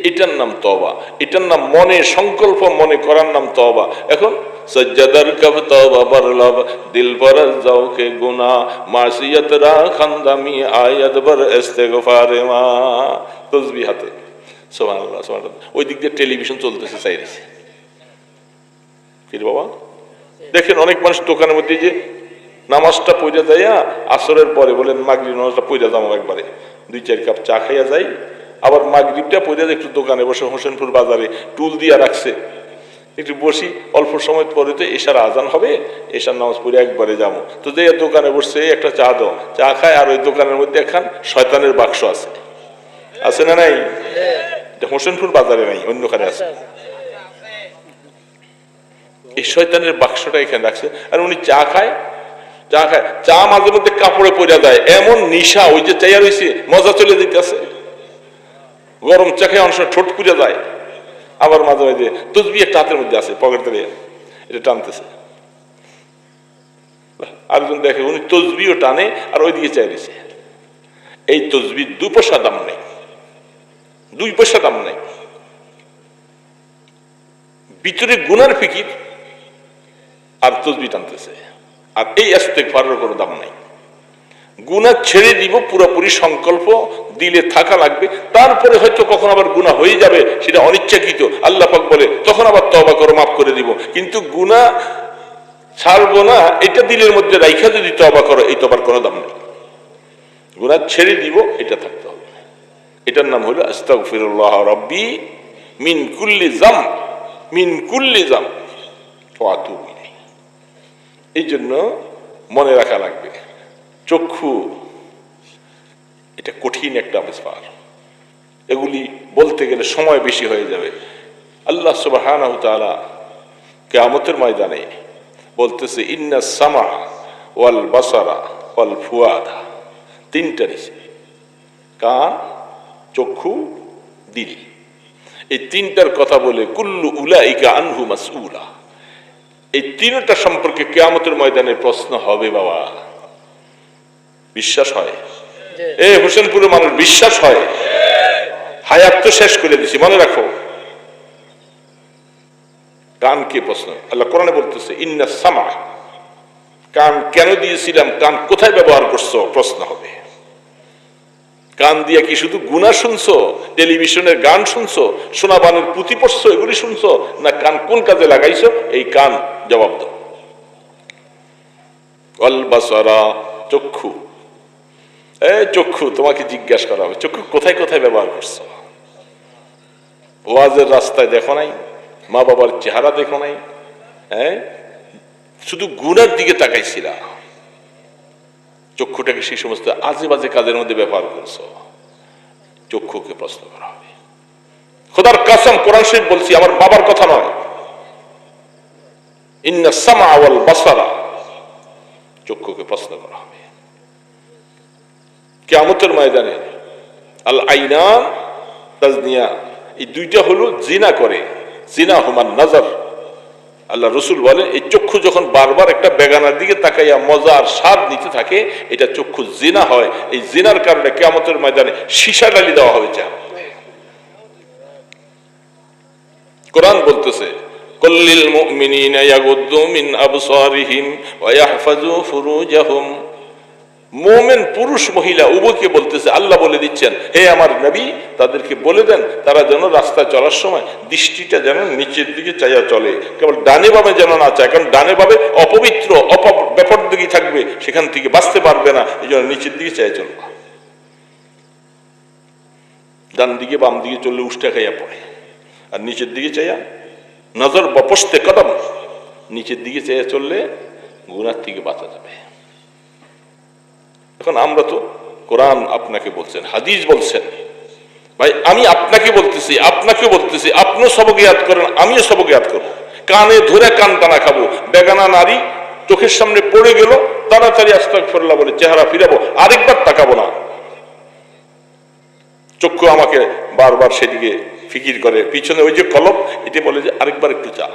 এটার নাম তওবা। এটার নাম মনে সংকল্প, মনে করার নাম তওবা। এখন সজ্জাদার কব তওবা বরলব দিল বর যাওকে গুনাহ মাসিয়ত রা খানদামি আয়াত বর ইস্তিগফারে মা, তাসবিহ হাতে সুবহানাল্লাহ সুবহানাল্লাহ। ওই দিক দিয়ে টেলিভিশন চলতেছে চাইছে কি বাবা, দেখেন অনেক মানুষ দোকানের মধ্যে যে নামাজটা পড়ে যায়, আসরের পরে বলেন মাগরিব নামাজটা পড়ে যাবো একবারে, 2-4 কাপ চা খাইয়া যাই, আবার মাগরিবটা পড়ে যায় একটু দোকানে বসে, হোসেনপুর বাজারে টুল দিয়া রাখছে, একটু বসি, অল্প সময় পরে তো এশার আজান হবে, এশার নামাজ পড়ে একবারে যাবো। তো যে দোকানে বসছে একটা চা দাও, চা খায়, আর ওই দোকানের মধ্যে এখন শয়তানের বাক্স আছে, আছে না নাই? হোসেনপুর বাজারে নাই, অন্যখানে আছে। এই শয়তানের বাক্সটা এখানে রাখছে, আর উনি চা খায়, চা খায়, চা মাঝে মধ্যে কাপড়ে পড়ে যায়, এমন নিশা, ওই যে চাইয়া রয়েছে মজা চলে যেতেছে, গরম চা খেয়ে অনেক ঠোঁট পুড়ে যায়, আবার মাঝে মাঝে তসবিহ একটা হাতের মধ্যে আছে, পকেট থেকে এটা টানতেছে, আরেকজন দেখে উনি তসবিহ টানে আর ওইদিকে চাই রয়েছে। এই তসবিহ 2 পয়সা দাম নেই, 2 পয়সা দাম নেই, ভিতরে গুনার ফিকির আর তসবিহ টানতেছে। আর এই ইস্তিগফারের কোনো দাম নাই। গুনাহ ছেড়ে দিব পুরোপুরি সংকল্প দিলে থাকা লাগবে, তারপরে হয়তো কখন আবার গুনাহ হয়ে যাবে, সেটা অনিচ্ছাকৃত, আল্লাহ পাক বলে তখন আবার তওবা করো, মাফ করে দিব। কিন্তু গুনাহ ছাড়বো না এটা দিলের মধ্যে রাইখা যদি তওবা করো, এই তওবার কোনো দাম নেই। গুনাহ ছেড়ে দিব এটা থাকতে হবে। এটার নাম হলো আস্তাগফিরুল্লাহ রাব্বি মিন কুল্লি যাম, মিন কুল্লি যাম ওয়া আতুবু ইলাইহি। এই জন্য মনে রাখা লাগবে, চক্ষু এটা কঠিন একটা ব্যাপার, এগুলি বলতে গেলে সময় বেশি হয়ে যাবে। আল্লাহ সুবহানাহু ওয়া তাআলা কিয়ামতের ময়দানে বলতেছে ইন্নাস সামা ওয়াল বাসারা ওয়াল ফুয়াদা, 3টা নিছে, কান, চক্ষু, দিল। এই 3টার কথা বলে কুল্লু উলাইকা আনহু মাসউলা, এই 3টা সম্পর্কে কিয়ামতের ময়দানে প্রশ্ন হবে বাবা। বিশ্বাস হয়? এই হোসেনপুরের মানুষ বিশ্বাস হয়? হায়াত তো শেষ করে দিছি, মনে রাখো। কানকে প্রশ্ন, আল্লাহ কোরআনে বলতেছে ইন্নাস সামা, কান কেন দিয়েছিলাম, কান কোথায় ব্যবহার করছো, প্রশ্ন হবে। কান দিয়া কি শুধু গুনাহ শুনছো, টেলিভিশনের গান শুনছো, সোনাবানের পুঁথি পড়ছো, এগুলি শুনছো, না কান কোন কাজে লাগাইছো, এই কান জবাব দাও। ওয়াল বাসারা, চক্ষু, এই চক্ষু তোমাকে জিজ্ঞাসা করা হবে, চক্ষু কোথায় কোথায় ব্যবহার করছো। ওয়াজের রাস্তায় দেখো নাই, মা বাবার চেহারা দেখো নাই, শুধু গুনার দিকে তাকাইছিলা, চক্ষুটাকে সেই সমস্ত আজে বাজে কাজের মধ্যে ব্যবহার করছো, চক্ষুকে প্রশ্ন করা হবে। খোদার কসম, কোরআন শরীফ বলছি, আমার বাবার কথা নয়, ইন্না সামা ওয়াল বাসারা, চক্ষুকে প্রশ্ন করা হবে কিয়ামতের ময়দানে। আল আইনান তাজনিয়া, এই দুইটা হলো জিনা করে, জিনা হুমান নজর। আল্লাহ রসুল বলে এই চক্ষু যখন বারবার একটা বেগানার দিকে তাকাইয়া মজার স্বাদ নিতে থাকে, এটা চক্ষু জিনা হয়। এই জিনার কারণে কিয়ামতের ময়দানে সীসা ডালি দেওয়া হবে। যা কোরআন বলতেছে, কুল্লিল মুমিনিনা ইয়াগুদ্দু মিন আবসারিহিম ওয়া ইয়াহফাজু ফুরুজাহুম। মুমিন পুরুষ মহিলা উভয়কে বলতেছে, আল্লাহ বলে দিচ্ছেন, হে আমার নবী, তাদেরকে বলে দেন তারা যেন রাস্তায় চলার সময় দৃষ্টিটা যেন নিচের দিকে চাইয়া চলে, কেবল ডানে বামে যেন না চায়। কারণ ডানে বামে অপবিত্র ব্যাপার দিকে থাকবে, সেখান থেকে বাঁচতে পারবে না। এই জন্য নিচের দিকে চাইয়া চলবে। ডান দিকে বাম দিকে চললে উষ্টা খাইয়া পড়ে, আর নিচের দিকে চাইয়া নজর বপস্তে কদম, নিচের দিকে চাইয়া চললে গুনার থেকে বাঁচা যাবে। এখন আমরা তো কোরআন আপনাকে বলছেন, হাদিস বলছেন, ভাই আমি আপনাকে বলতেছি, আপনাকে বলতেছি, আপনিও সবক ইয়াদ করেন, আমিও সবক ইয়াদ করবো। কানে ধরে কান টানা খাবো। বেগানা নারী চোখের সামনে পড়ে গেল, তাড়াতাড়ি আস্তাগফিরুল্লাহ বলে চেহারা ফিরাবো, আরেকবার তাকাবো না। চক্ষু আমাকে বারবার সেদিকে ফিকির করে, পিছনে ওই যে কলব, এটা বলে যে আরেকবার একটু চা,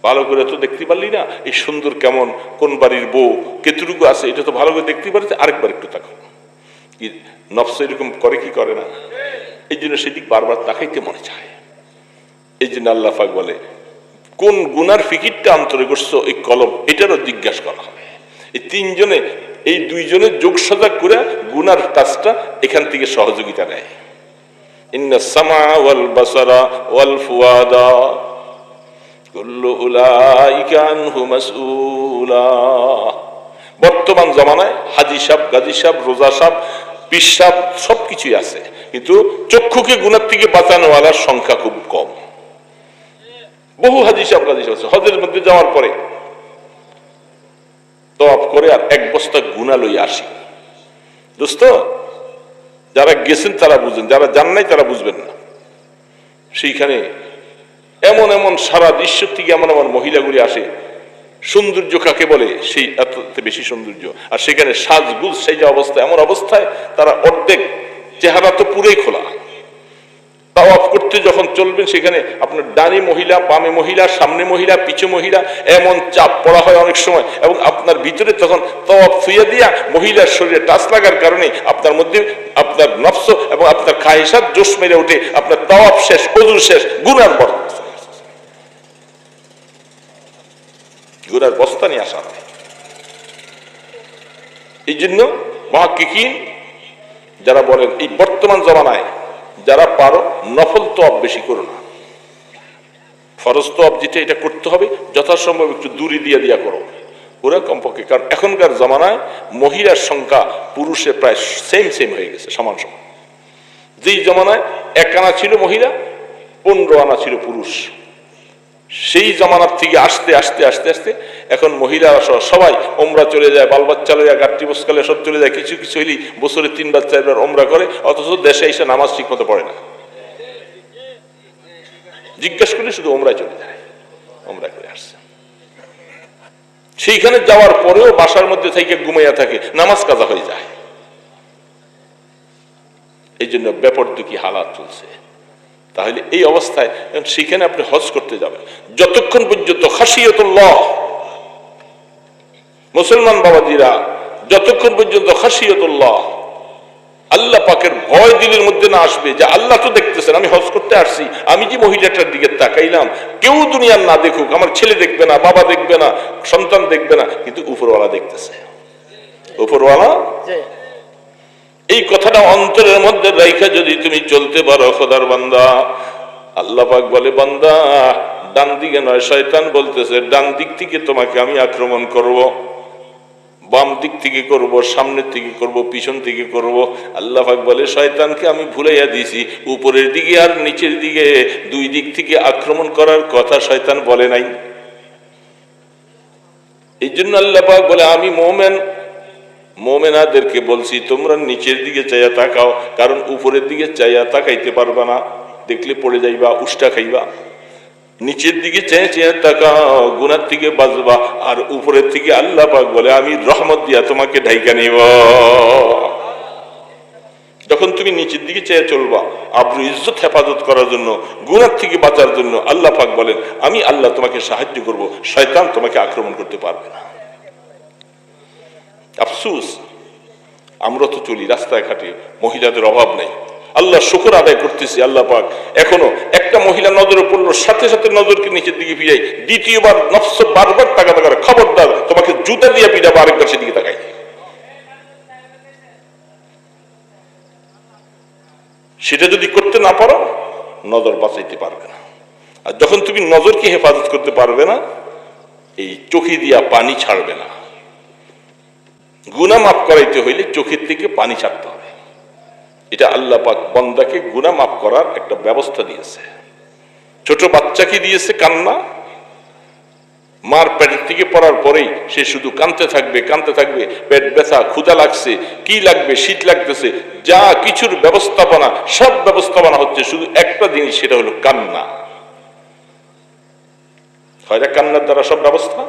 ভালো করে তো দেখতে পারলি না, এই সুন্দর কেমন, কোন বাড়ির বউ, কেতুটুকু আছে, এটা তো ভালো করে দেখতে পারছে, আরেকবার একটু তাকাও। কি নফস এরকম করে কি করে না? এই জন্য সেদিক বারবার তাকাইতে মনে চায়। এই জন্য আল্লাহ পাক বলে, কোন গুনার ফিকিরটা অন্তরে করছো, এই কলব, এটারও জিজ্ঞাসা করা হবে। এই তিনজনে, এই দুইজনে যোগ সজাগ করে গুনার কাজটা এখান থেকে সহযোগিতা নেয়। ইন্না সামা ওয়াল বাসারা ওয়াল ফুয়াদা কুল্লু উলাইকা আনহু মাসউলা। বর্তমান জমানায় হাজি সাহেব, গাজী সাহেব, রোজা সাহেব, পীর সাহেব সবকিছুই আছে, কিন্তু চক্ষুকে গুনার থেকে বাঁচানোওয়ালার সংখ্যা খুব কম। বহু হাজি সাহেব, গাজী সাহেব আছে, হজের মধ্যে যাওয়ার পরে তওয়াফ করে আর এক বস্তা গুনাহ লইয়া আসি। দোস্ত, যারা গেছেন তারা বুঝেন, যারা যান নাই তারা বুঝবেন না। সেইখানে এমন এমন সারা দৃশ্য থেকে এমন এমন মহিলাগুলি আসে, সৌন্দর্য কাকে বলে সেই এত বেশি সৌন্দর্য, আর সেখানে সাজগুজ সেই যে অবস্থা, এমন অবস্থায় তারা অর্ধেক চেহারা তো পুরোই খোলা। তাওয়াফ করতে যখন চলবেন, সেখানে আপনার ডানে মহিলা, বামে মহিলা, সামনে মহিলা, পিছে মহিলা, এমন চাপ পড়া হয় অনেক সময়। এবং আপনার ভিতরে তখন তাওয়াফ থুইয়া দিয়া মহিলার শরীরে টাচ লাগার কারণে আপনার মধ্যে আপনার নফস এবং আপনার খাহিসাত জোশ মেরে উঠে, আপনার তাওয়াফ শেষ, ওযু শেষ, গুনার গুনার বস্তা নিয়ে আসা হয়। এই জন্য মুহাক্কিকিন যারা বলেন, এই বর্তমান জমানায় যারা পারো নফল তওয়াব বেশি করো না, ফরজ তওয়াব যেটা এটা করতে হবে যথাসম্ভব একটু দূরে দিয়া দিয়া করো ওরা কমপক্ষে। কারণ এখনকার জমানায় মহিলার সংখ্যা পুরুষের প্রায় সেম হয়ে গেছে, সমান সমান। যেই জমানায় 1 আনা ছিল মহিলা, 15 আনা ছিল পুরুষ, সেই জমানার থেকে আস্তে আস্তে আস্তে আস্তে এখন মহিলারা সবাই ওমরা চলে যায়, বাল বাচ্চা লইয়া গাড়ি বসকালে সব চলে যায়। কিছু কিছু হইলি বছরে 3 বার 4 বার ওমরা করে, অথচ দেশে এসে নামাজ ঠিক মতো পড়ে না। জিজ্ঞাসা করলে শুধু ওমরায় চলে যায়, ওমরা করে আসছে। সেইখানে যাওয়ার পরেও বাসার মধ্যে থেকে ঘুমাইয়া থাকে, নামাজ কাজা হয়ে যায়। এই জন্য বেপরদুকি হালাত চলছে। তাহলে এই অবস্থায় সেখানে আপনি হজ করতে যাবেন, যতক্ষণ পর্যন্ত খাশিয়াতুল্লাহ, মুসলমান বাবাজিরা, যতক্ষণ পর্যন্ত খাশিয়াতুল্লাহ, আল্লাহ পাকের ভয় দিলের মধ্যে না আসবে, যে আল্লাহ তো দেখতেছেন, আমি হজ করতে আসছি, আমি যে মহিলাটার দিকে তাকাইলাম, কেউ দুনিয়ার না দেখুক, আমার ছেলে দেখবে না, বাবা দেখবে না, সন্তান দেখবে না, কিন্তু উপরওয়ালা দেখতেছে। উপরওয়ালা এই কথাটা অন্তরের মধ্যে রাইখা যদি তুমি চলতে পারো, খোদার বান্দা, আল্লাহ পাক বলে, বান্দা ডান দিকে নয়, শয়তান বলতেছে ডান দিক থেকে তোমাকে আমি আক্রমণ করব, বাম দিক থেকে করব, সামনের থেকে করব, পিছন থেকে করব। আল্লাহ পাক বলে, শয়তানকে আমি ভুলাইয়া দিয়েছি, উপরের দিকে আর নিচের দিকে 2 দিক থেকে আক্রমণ করার কথা শয়তান বলে নাই। এই জন্য আল্লাহ পাক বলে, আমি মোমেনাদেরকে বলছি তোমরা নিচের দিকে চাইয়া তাকাও, কারণ উপরের দিকে চাইয়া তাকাইতে পারবা না, দেখলে পড়ে যাইবা, উষ্টা খাইবা। নিচের দিকে চেয়ে চেয়ে তাকাও, গুনার থেকে বাঁচবা। আর উপরের থেকে আল্লাহ পাক বলে আমি রহমত দিয়া তোমাকে ঢাইকা নিব। যখন তুমি নিচের দিকে চেয়ে চলবা আব্রু ইজ্জত হেফাজত করার জন্য, গুনার থেকে বাঁচার জন্য, আল্লাহ পাক বলেন আমি আল্লাহ তোমাকে সাহায্য করব, শয়তান তোমাকে আক্রমণ করতে পারবে না। আফসোস, আমরা তো চলি রাস্তায় ঘাটে, মহিলাদের অভাব নেই। আল্লাহ শুকর আদায় করতেছি, আল্লাহ পাক এখনো একটা মহিলা নজরে পড়লো, সাথে সাথে নজরকে নিচের দিকে ফিরাই, দ্বিতীয়বার নফস বারবার তাকাতে পারে, খবরদার তোমাকে জুতা দিয়ে পিটাবো, আরেকবার সেদিকে তাকাই। সেটা যদি করতে না পারো নজর বাঁচাইতে পারবে না। আর যখন তুমি নজরকে হেফাজত করতে পারবে না, এই চোখে দিয়া পানি ছাড়বে না। গুনাহ মাফ করাইতে হইলে চোখের থেকে পানি ছাড়তে হবে। এটা আল্লাহ পাক বান্দাকে গুনাহ মাফ করার একটা ব্যবস্থা দিয়েছে। ছোট বাচ্চাকে দিয়েছে কান্না, মার পেটের থেকে পড়ার পরেই সে শুধু কাঁদতে থাকবে, কাঁদতে থাকবে। পেট ব্যথা, ক্ষুধা লাগছে, কি লাগবে, শীত লাগতেছে, যা কিছুর ব্যবস্থাপনা, সব ব্যবস্থাপনা হচ্ছে শুধু একটা জিনিস, সেটা হলো কান্না। হয় না কান্নার দ্বারা সব ব্যবস্থা?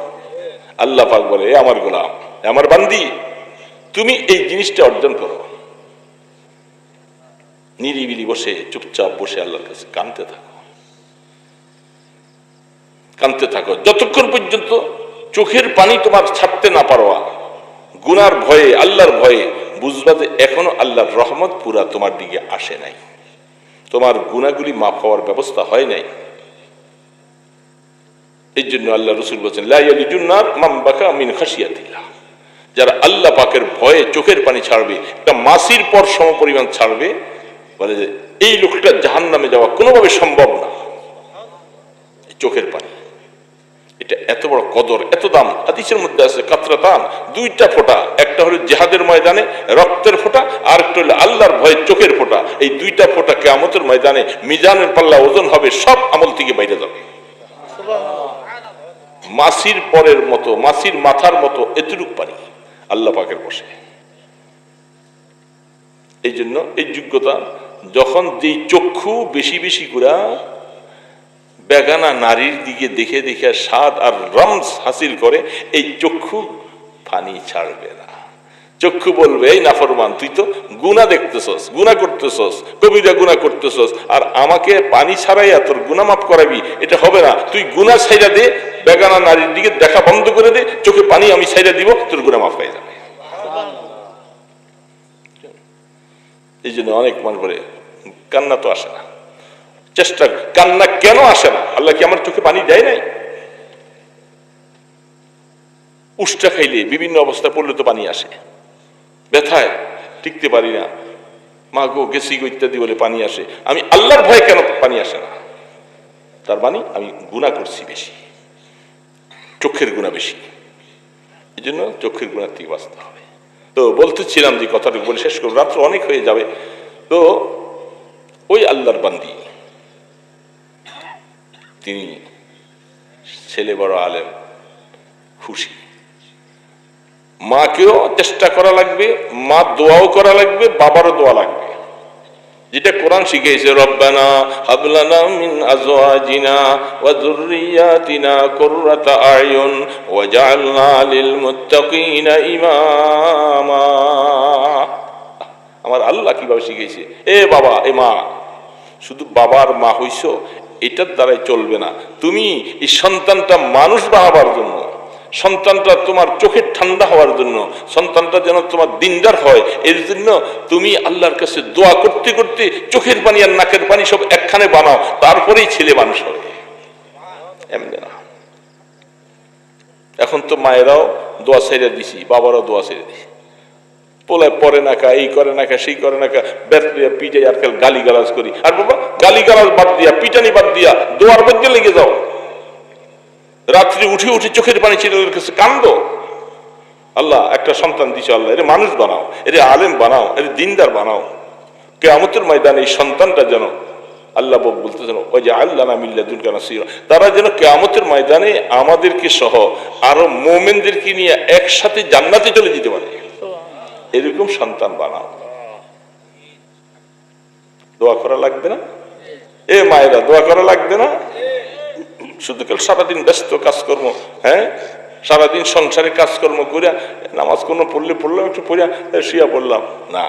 আল্লাহ পাক বলে এ আমার গোলাম, আমার বান্দি, তুমি এই জিনিসটা অর্জন করো। নিরিবিলি বসে, চুপচাপ বসে আল্লাহর কাছে কাঁদতে থাকো, কাঁদতে থাকো, যতক্ষণ পর্যন্ত চোখের পানি তোমার ছাড়তে না পারো। গুনার ভয়ে, আল্লাহর ভয়ে বুঝবা যে এখনো আল্লাহর রহমত পুরা তোমার দিকে আসে নাই, তোমার গুনাহগুলি মাফ হওয়ার ব্যবস্থা হয় নাই। এই জন্য আল্লাহ রাসূল বলেছেন লা ইয়ালিজুন নার মান বাকা মিন খাশিয়াতিল্লাহ, যারা আল্লাহ পাকের ভয়ে চোখের পানি ছাড়বে, একটা মাসির পর সমপরিমাণ ছাড়বে, বলে যে এই লোকটা জাহান্নামে যাওয়া কোনোভাবে সম্ভব না। চোখের পানি, এটা এত বড় কদর, এত দাম। হাদিসের মধ্যে আছে কাতরাতান, দুইটা ফোঁটা, একটা হলো জিহাদের ময়দানে রক্তের ফোঁটা, আর একটা হলো আল্লাহর ভয়ে চোখের ফোঁটা। এই দুইটা ফোঁটা কিয়ামতের ময়দানে মিজানের পাল্লা ওজন হবে, সব আমল থেকে বাইরে যাবে। মাসির পরের মতো, মাসির মাথার মতো এতটুক পানি আল্লাহ পাকের বসে। এই জন্য এই যোগ্যতা, যখন যেই চক্ষু বেশি বেশি করে বেগানা নারীর দিকে দেখে দেখে স্বাদ আর রমজ হাসিল করে, এই চক্ষু পানি ছাড়বে না। চক্ষু বলবে এই নাফরমান, তুই তো গুনাহ দেখতেছস, গুনাহ করতেছস, কবিরা গুনাহ করতেছস, আর আমাকে পানি ছাড়াইয়া তোর গুনাহ মাফ করাবি, এটা হবে না। তুই গুনাহ ছাইড়া দে, বেগানা নারীর দিকে দেখা বন্ধ করে দে, চোখে পানি আমি ছাইড়া দিব, তোর গুনাহ মাফ হয়ে যাবে। এই জন্য অনেক মনে করে কান্না তো আসে না, চেষ্টা, কান্না কেন আসে না? আল্লাহ কি আমার চোখে পানি দেয় নাই? উষ্টা খাইলে, বিভিন্ন অবস্থা পড়লে তো পানি আসে, ব্যথায় টিকতে পারি না, মা গো গেছি গো ইত্যাদি বলে পানি আসে। আমি আল্লাহর ভয়ে কেন পানি আসে না? তার মানে আমি গুনাহ করছি বেশি, চোখের গুনাহ বেশি। এই জন্য চোখের গুনাহ থেকে বাঁচতে হবে। তো বলতেছিলাম যে কথাটা বলে শেষ করব, রাত্র অনেক হয়ে যাবে। তো ওই আল্লাহর বান্দি, তিনি ছেলে বড় আলেম, খুশি। মাকেও চেষ্টা করা লাগবে, মা দোয়াও করা লাগবে, বাবারও দোয়া লাগবে। যেটা কোরআন শিখিয়েছে, রব্বানা হাব লানা মিন আজওয়াজিনা ওয়া যুররিয়াতিনা কুররাতা আয়ুন ওয়াজআলনা লিল মুত্তাকিনা ইমামা। আমার আল্লাহ কিভাবে শিখিয়েছে, এ বাবা, এ মা, শুধু বাবার মা হইছো এটার দ্বারাই চলবে না। তুমি এই সন্তানটা মানুষ বানাবার জন্য, সন্তানটা তোমার চোখের ঠান্ডা হওয়ার জন্য, সন্তানটা যেন তোমার দিনদার হয়, এর জন্য তুমি আল্লাহর কাছে দোয়া করতে করতে চোখের পানি আর নাকের পানি সব একখানে বানাও, তারপরেই ছেলে মানুষ হবে। এমনি না। এখন তো মায়েরাও দোয়া ছেড়ে দিছি, বাবারাও দোয়া ছেড়ে দিছি, পোলায় পরে না কা, এই করে না কা, সেই করে না কা, ব্যাট দিয়া পিটে আজকাল গালি গালাজ করি। আর বাবা গালি গালাজ বাদ দিয়া, পিটানি বাদ দিয়া দোয়ার মধ্যে লেগে যাও। রাত্রি উঠে উঠে চোখের পানি ছেড়ে কাছে কান্দো, আল্লাহ একটা সন্তান দিছো, আল্লাহ এর মানুষ বানাও, এর আলেম বানাও, এর দিনদার বানাও। কিয়ামতের ময়দানে এই সন্তানটা যেন আল্লাহ বলতেছেন ওই যে আল্লাহ মিল্লাদুনকা নাসীরা, তারা যেন কিয়ামতের ময়দানে আমাদেরকে সহ আরো মুমিনদেরকে নিয়ে একসাথে জান্নাতে চলে যেতে পারে, এরকম সন্তান বানাও। দোয়া করা লাগবে না? এ মায়েরা, দোয়া করা লাগবে না? শুধু সারাদিন ব্যস্ত কাজকর্ম, হ্যাঁ, সারাদিন সংসারে কাজকর্ম করে নামাজ কোনো পড়লে পড়লাম, একটু পড়িয়া শুয়া পড়লাম না।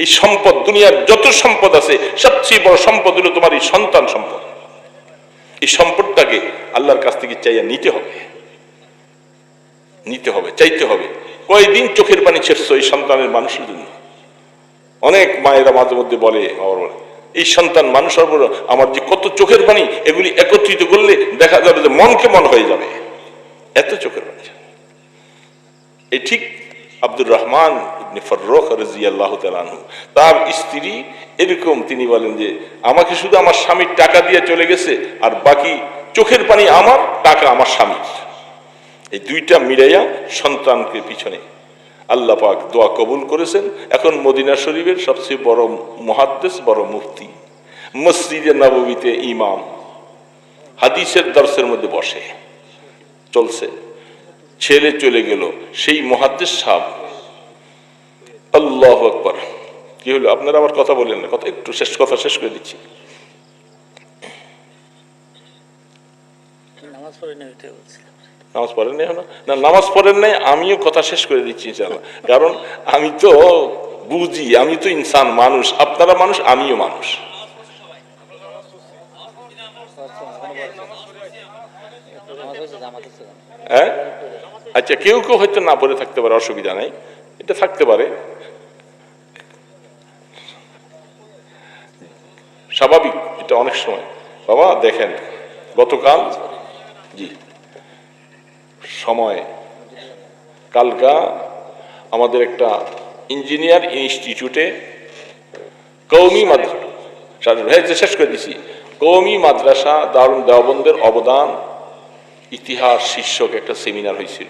এই সম্পদ, দুনিয়ার যত সম্পদ আছে সবচেয়ে বড় সম্পদ হলো তোমার এই সন্তান সম্পদ। এই সম্পদটাকে আল্লাহর কাছ থেকে চাইয়া নিতে হবে, চাইতে হবে। কয়দিন চোখের পানি ছেড়ছো এই সন্তানের মানুষের জন্য? অনেক মায়েরা মাঝে মধ্যে বলে, এই সন্তান মানুষ হওয়ার পর আমার যে কত চোখের পানি, এগুলি একত্রিত করলে দেখা যাবে যে মনকে মন হয়ে যাবে, এত চোখের পানি। এই ঠিক আব্দুর রহমান ইবনে ফাররুখ রাদিয়াল্লাহু তাআলা আনহু, তার স্ত্রী এরকম, তিনি বলেন যে আমাকে শুধু আমার স্বামীর টাকা দিয়ে চলে গেছে, আর বাকি চোখের পানি আমার, টাকা আমার স্বামীর। এই দুইটা মিলাইয়া সন্তানকে পিছনে আল্লাহ পাক দোয়া কবুল করেছেন। এখন মদিনা শরীফের সবচেয়ে বড় মুহাদ্দিস, বড় মুফতি, মসজিদে নববীতে ইমাম, হাদিসের দর্শের মধ্যে বসে চলছে। ছেলে চলে গেল, সেই মুহাদ্দিস সাহেব, আল্লাহু আকবার। কি হলো? আপনারা আবার কথা বলেন না, কথা একটু কথা শেষ করে দিচ্ছি। নামাজ পড়েন নাই? না, নামাজ পড়েন নাই, আমিও কথা শেষ করে দিচ্ছি ইনশাআল্লাহ। কারণ আমি তো বুঝি, আমি তো ইনসান, মানুষ, আপনারা মানুষ, আমিও মানুষ। হ্যাঁ, আচ্ছা, কেউ কেউ হয়তো না পড়ে থাকতে পারে, অসুবিধা নাই, এটা থাকতে পারে, স্বাভাবিক এটা অনেক সময়। বাবা দেখেন, গতকাল, জি, সময় কালকা আমাদের একটা ইঞ্জিনিয়ার ইনস্টিটিউটে কওমি মাদ্রাসা, শেষ করে দিছি, কওমি মাদ্রাসা দারুল দেওবন্দের অবদান ইতিহাস শীর্ষক একটা সেমিনার হয়েছিল।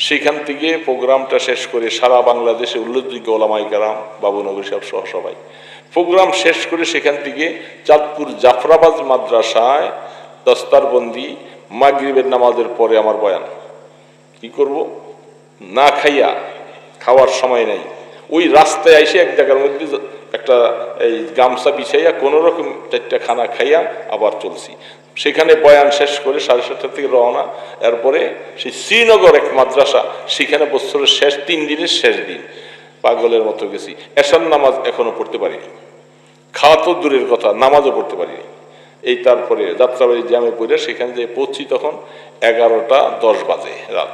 সেখান থেকে প্রোগ্রামটা শেষ করে সারা বাংলাদেশে উল্লেখযোগ্য ওলামায়ে কেরাম, বাবুনগর সাহেব সহ সবাই প্রোগ্রাম শেষ করে সেখান থেকে চাঁদপুর জাফরাবাদ মাদ্রাসায় দস্তারবন্দি, মাগরিবের নামাজের পরে আমার বয়ান। কি করব? না খাইয়া, খাওয়ার সময় নাই, ওই রাস্তায় এসে এক জায়গার মধ্যে একটা এই গামছা বিছাইয়া কোন রকম 4টা খানা খাইয়া আবার চলছি। সেখানে বয়ান শেষ করে 7:30 থেকে রওনা। এরপরে সেই শ্রীনগর এক মাদ্রাসা, সেখানে বছরের শেষ 3 দিনের শেষ দিন, পাগলের মতো গেছি। এশার নামাজ এখনো পড়তে পারিনি, খাওয়া তো দূরের কথা, নামাজও পড়তে পারিনি। এই তারপরে যাত্রাবাড়ি জ্যামে পড়ে সেখানে যে পৌঁছি তখন 11:10 বাজে রাত।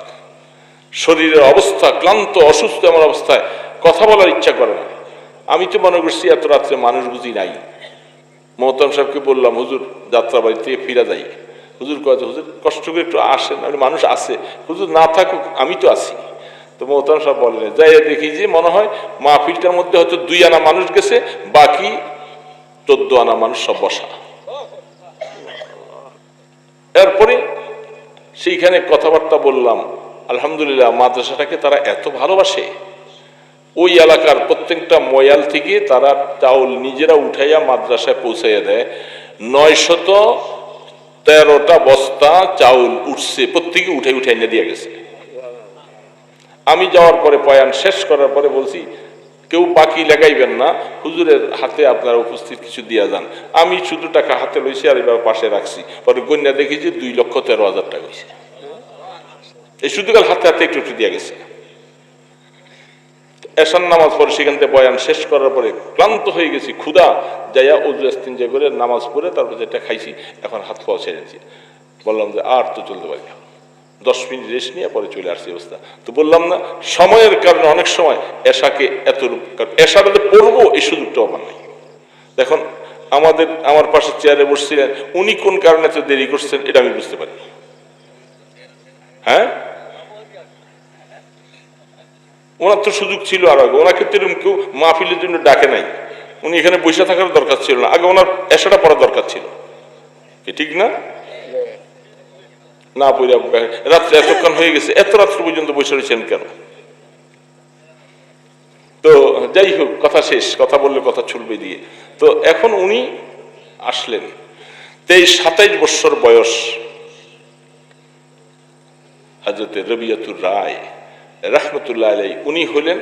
শরীরের অবস্থা ক্লান্ত, অসুস্থ, এমন অবস্থায় কথা বলার ইচ্ছা করে না। আমি তো মনে করছি এত রাত্রে মানুষ বুঝি নাই। মোহতারাম সাহেবকে বললাম, হুজুর যাত্রাবাড়ি থেকে ফিরা যাই। হুজুর কয়েছে, হুজুর কষ্ট করে একটু আসেন, মানুষ আছে। হুজুর না থাকুক, আমি তো আছি। তো মোহতারাম সাহেব বললেন, যাই দেখি যে মনে হয় মাহফিলটার মধ্যে হয়তো 2 আনা মানুষ গেছে, বাকি 14 আনা মানুষ সব বসা। এরপরে সেইখানে কথাবার্তা বললাম। আলহামদুলিল্লাহ, মাদ্রাসাটাকে তারা এত ভালোবাসে, ওই এলাকার প্রত্যেকটা ময়াল থেকে তারা চাউল নিজেরা উঠাইয়া মাদ্রাসায় পৌঁছাইয়া দেয়। 913টা বস্তা চাউল উঠছে, প্রত্যেকে উঠে এনে দিয়ে গেছে। আমি যাওয়ার পরে বয়ান শেষ করার পরে বলছি, কেউ বাকি লাগাইবেন না, হুজুরের হাতে আপনারা উপস্থিত কিছু দিয়া যান। আমি শুধু টাকা হাতে লইছি আর এবার পাশে রাখছি। পরে গণ্যা দেখি যে 2,13,000 টাকা হয়েছে। এই শুধু কাল হাতে হাতে একটু দিয়ে গেছে। এশার নামাজ পড়ে সেখান থেকে বয়ান শেষ করার পরে ক্লান্ত হয়ে গেছি, ক্ষুধা, যাইয়া ওযু ইস্তিনজা করে নামাজ পড়ে তারপর যেটা খাইছি, এখন হাত পাওয়া ছেড়েছি। বললাম যে আর তো চলতে পারি, 10 মিনিট রেস্ট নিয়ে পরে চলে আসছি অবস্থা। তো বললাম না, সময়ের কারণে অনেক সময় এশাকে এত এশার পড়বো এই সুযোগটা আমার নাই। দেখুন, আমার পাশে চেয়ারে বসছিলেন, উনি কোন কারণে এত দেরি করছেন এটা আমি বুঝতে পারি। হ্যাঁ, ওনার তো সুযোগ ছিল আর আগে, ওনাকে তো এরকম কেউ মাহফিলের জন্য ডাকে নাই। উনি এখানে বসে থাকার দরকার ছিল না, আগে ওনার এশাটা পড়ার দরকার ছিল, ঠিক না? না পড়ে রাত্রে এতক্ষণ হয়ে গেছে, এত রাত্র পর্যন্ত বসে রয়েছেন কেন? তো যাই হোক, কথা শেষ, কথা বললে কথা ছুটবে দিয়ে। তো এখন উনি আসলেন, 23-27 বছর বয়স, হযরত রবিয়াতুর রায় রাহমাতুল্লাহ আলাইহি, উনি হলেন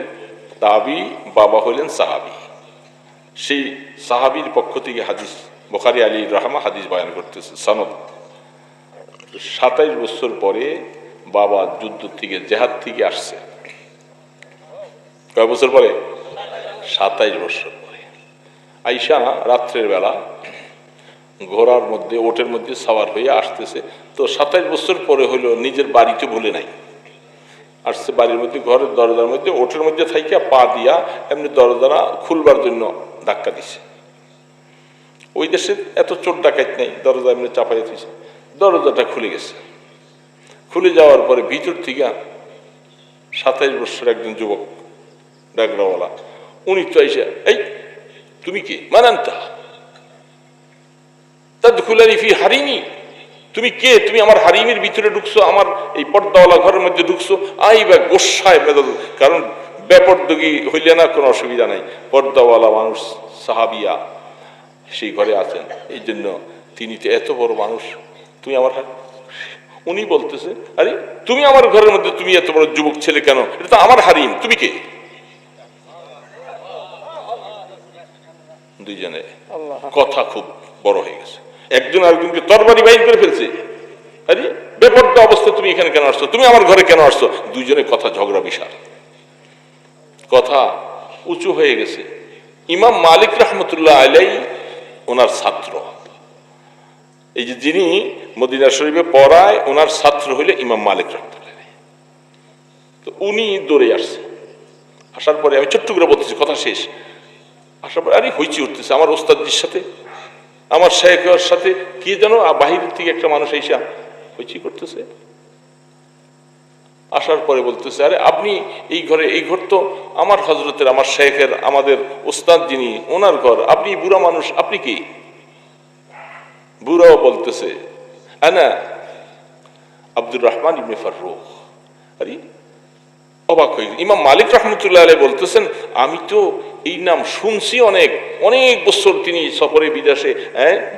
তাবি, বাবা হলেন সাহাবী। সেই সাহাবীর পক্ষ থেকে হাদিস বুখারী আলী রাহমা হাদিস বয়ান করতেছে সনদ। 27 বছর পরে বাবা যুদ্ধ থেকে জেহাদ থেকে আসছে। কয় বছর পরে? 27 বছর পরে আইসা রাত্রের বেলা ঘোড়ার মধ্যে ওটের মধ্যে সাওয়ার হয়ে আসতেছে। তো 27 বছর পরে হইলো নিজের বাড়িতে ভুলে নাই, আসছে বাড়ির মধ্যে, ঘরের দরজার মধ্যে ওটের মধ্যে থাইকা পা দিয়া এমনি দরজাটা খুলবার জন্য ধাক্কা দিছে। ওই দেশে এত চোর ডাকাত নেই, দরজা এমনি চাপাই দিয়েছে, দরজাটা খুলে গেছে। খুলে যাওয়ার পরে ভিতর থেকে 27 বছর একজন যুবক ডাগরাওয়ালা, উনি তো এসে, এই তুমি কি মানান্তা তাদখুলানি ফি হারিমি, তুমি কে? তুমি আমার হারিমের ভিতরে ঢুকছো, আমার এই পর্দাওয়ালা ঘরের মধ্যে ঢুকছো। আইবা গোসায় মেদল, কারণ বেপরদগি হইলে না কোনো অসুবিধা নাই, পর্দাওয়ালা মানুষ সাহাবিয়া সেই ঘরে আছেন, এই জন্য তিনি তো এত বড় মানুষ, তুমি আমার, উনি বলতেছে আরে তুমি আমার ঘরের মধ্যে, তুমি এত বড় যুবক ছেলে কেন? এটা তো আমার হারিম, তুমি কে? দুইজনে কথা খুব বড় হয়ে গেছে, একজন আরেকজনকে তরবারি বাইর করে ফেলছে। আরে বেপরদা অবস্থা, তুমি এখানে কেন আসছো? তুমি আমার ঘরে কেন আসছো? দুইজনের কথা ঝগড়া বিশাল, কথা উঁচু হয়ে গেছে। ইমাম মালিক রহমতুল্লাহ আলাইহি ওনার ছাত্র, এই যে যিনি মদিনা শরীফে পড়ায় ওনার ছাত্র হইলে ইমাম মালিক রহমতুল্লাহ। তো উনি দৌড়ে আসছে, আসার পরে আমি ছোট্ট করে বলতেছি, কথা শেষ, আসার পরে আরে হইচি উঠতেছে আমার ওস্তাদের সাথে, আমার শেখের সাথে, কি যেন বাহিরের থেকে একটা মানুষ এসে হইচি করতেছে। আসার পরে বলতেছে আরে আপনি এই ঘরে, এই ঘর তো আমার হজরতের, আমার শেখের, আমাদের ওস্তাদ যিনি, ওনার ঘর, আপনি বুড়া মানুষ, আপনি কি? বুড়াও বলতেছে আনা আব্দুর রহমান ইবনে ফাররুখ। আরে অবাক হয়ে ইমাম মালিক রহমতুল্লাহ আলাইহি বলতেছেন আমি তো এই নাম শুনছি, অনেক অনেক বছর তিনি সফরে বিদেশে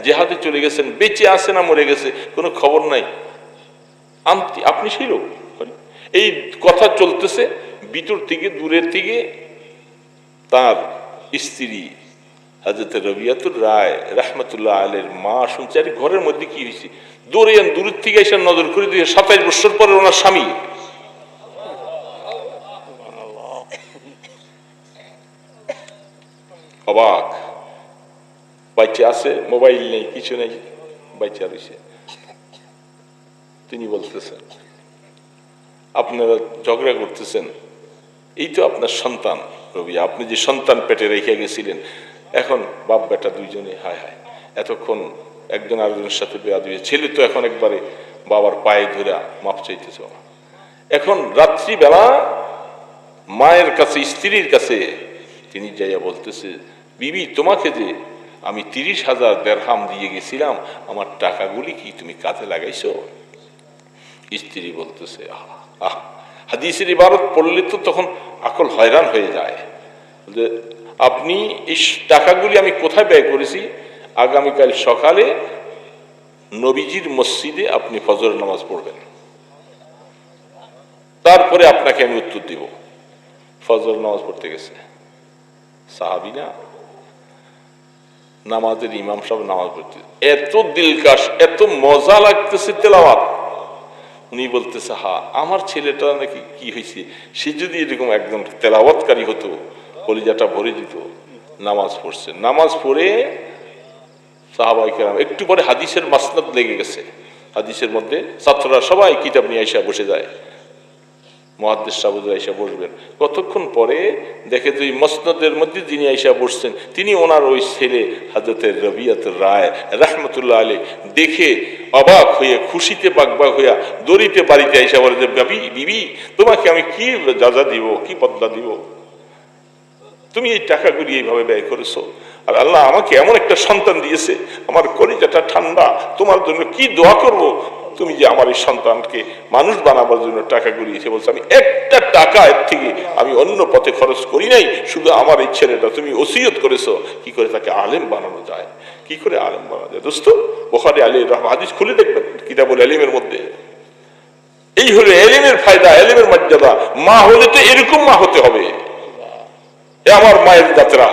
জেহাদে চলে গেছেন, বেঁচে আছে না মরে গেছে কোনো খবর নাই, আপনি সেই লোক? এই কথা চলতেছে, ভিতর থেকে দূরের থেকে তার স্ত্রী হযরত রবিয়াতুর রায় রাহমাতুল্লাহ আলাইহির মা শুনছে আরে ঘরের মধ্যে কি হয়েছে, দৌড়ে দূরের থেকে এসে নজর করে দিয়ে 27 বছর পরে ওনার স্বামী। অবাক, বাচ্চা আছে, মোবাইল নেই, কিছু নেই, বাচ্চা রয়েছে। তিনি বলতেছেন আপনারা ঝগড়া করতেছেন, এই তো আপনার সন্তান রবি, আপনি যে সন্তান পেটে রেখে গেছিলেন, এখন বাপ বেটা দুইজনে হায় হায় এতক্ষণ একজন আরেকজনের সাথে বেয়াদবি, ছেলে তো এখন একবারে বাবার পায়ে ধরে মাপ চাইতেছে। এখন রাত্রিবেলা মায়ের কাছে, স্ত্রীর কাছে তিনি যাইয়া বলতেছে বিবি তোমাকে যে আমি 30,000 দিরহাম দিয়ে গেছিলাম, আমার টাকাগুলি কি তুমি কাজে লাগাইছো? স্ত্রী বলতেছে হাদিসের ইবারত পড়লে তো তখন আকল হয়রান হয়ে যায়, যে আপনি এই টাকাগুলি আমি কোথায় ব্যয় করেছি? আগামীকাল সকালে নবীজির মসজিদে আপনি ফজর নামাজ পড়বেন, তারপরে আপনাকে আমি উত্তর দিব। ফজর নামাজ পড়তে গেছে সাহাবী না, নামাজের ইমাম সাহেব নামাজ পড়তে, এত দিলকাশ, এত মজা লাগতেছে তেলাওয়াত। উনি বলতেছে আমার ছেলেটা নাকি কি হয়েছে, সে যদি এরকম একদম তেলাওয়াতকারী হতো কলিজাটা ভরে দিত। নামাজ পড়ছে, নামাজ পড়ে সাহাবায়ে কেরাম, একটু পরে হাদিসের মাসনাদ লেগে গেছে, হাদিসের মধ্যে ছাত্ররা সবাই কিতাব নিয়ে আইসা বসে যায়, মুহাদ্দিস সাহেব আইসা বসবেন। কতক্ষণ পরে দেখে যে মসনদের মধ্যে যিনি আইসা বসছেন তিনি ওনার ওই ছেলে হযরত রবিয়াতুর রায় রাহমাতুল্লাহ আলাইহি, দেখে অবাক হয়ে খুশিতে বাগবাগ হইয়া দড়িতে বাড়িতে আইসা বলে যে বিবি তোমাকে আমি কি যাজা দিব, কি বদলা দিব, তুমি এই টাকাগুলি এইভাবে ব্যয় করেছো, আর আল্লাহ আমাকে এমন একটা সন্তান দিয়েছে, আমার কলিজাটা ঠান্ডা, তোমার জন্য কি দোয়া করব, তুমি যে আমার এই সন্তানকে মানুষ বানাবার জন্য টাকা গড়িয়েছে। বলছে আমি একটা টাকা এর থেকে আমি অন্য পথে খরচ করি নাই, শুধু আমার এই ছেলেটা তুমি ওসিয়ত করেছো কি করে তাকে আলেম বানানো যায়, কি করে আলেম বানানো যায়। দোস্ত বুখারী হাদিস খুলে দেখবেন কিতাবুল ইলমের মধ্যে। এই হলো ইলমের ফায়দা, ইলমের মর্যাদা। মা হলে তো এরকম মা হতে হবে। এ আমার মায়ের জাতরা,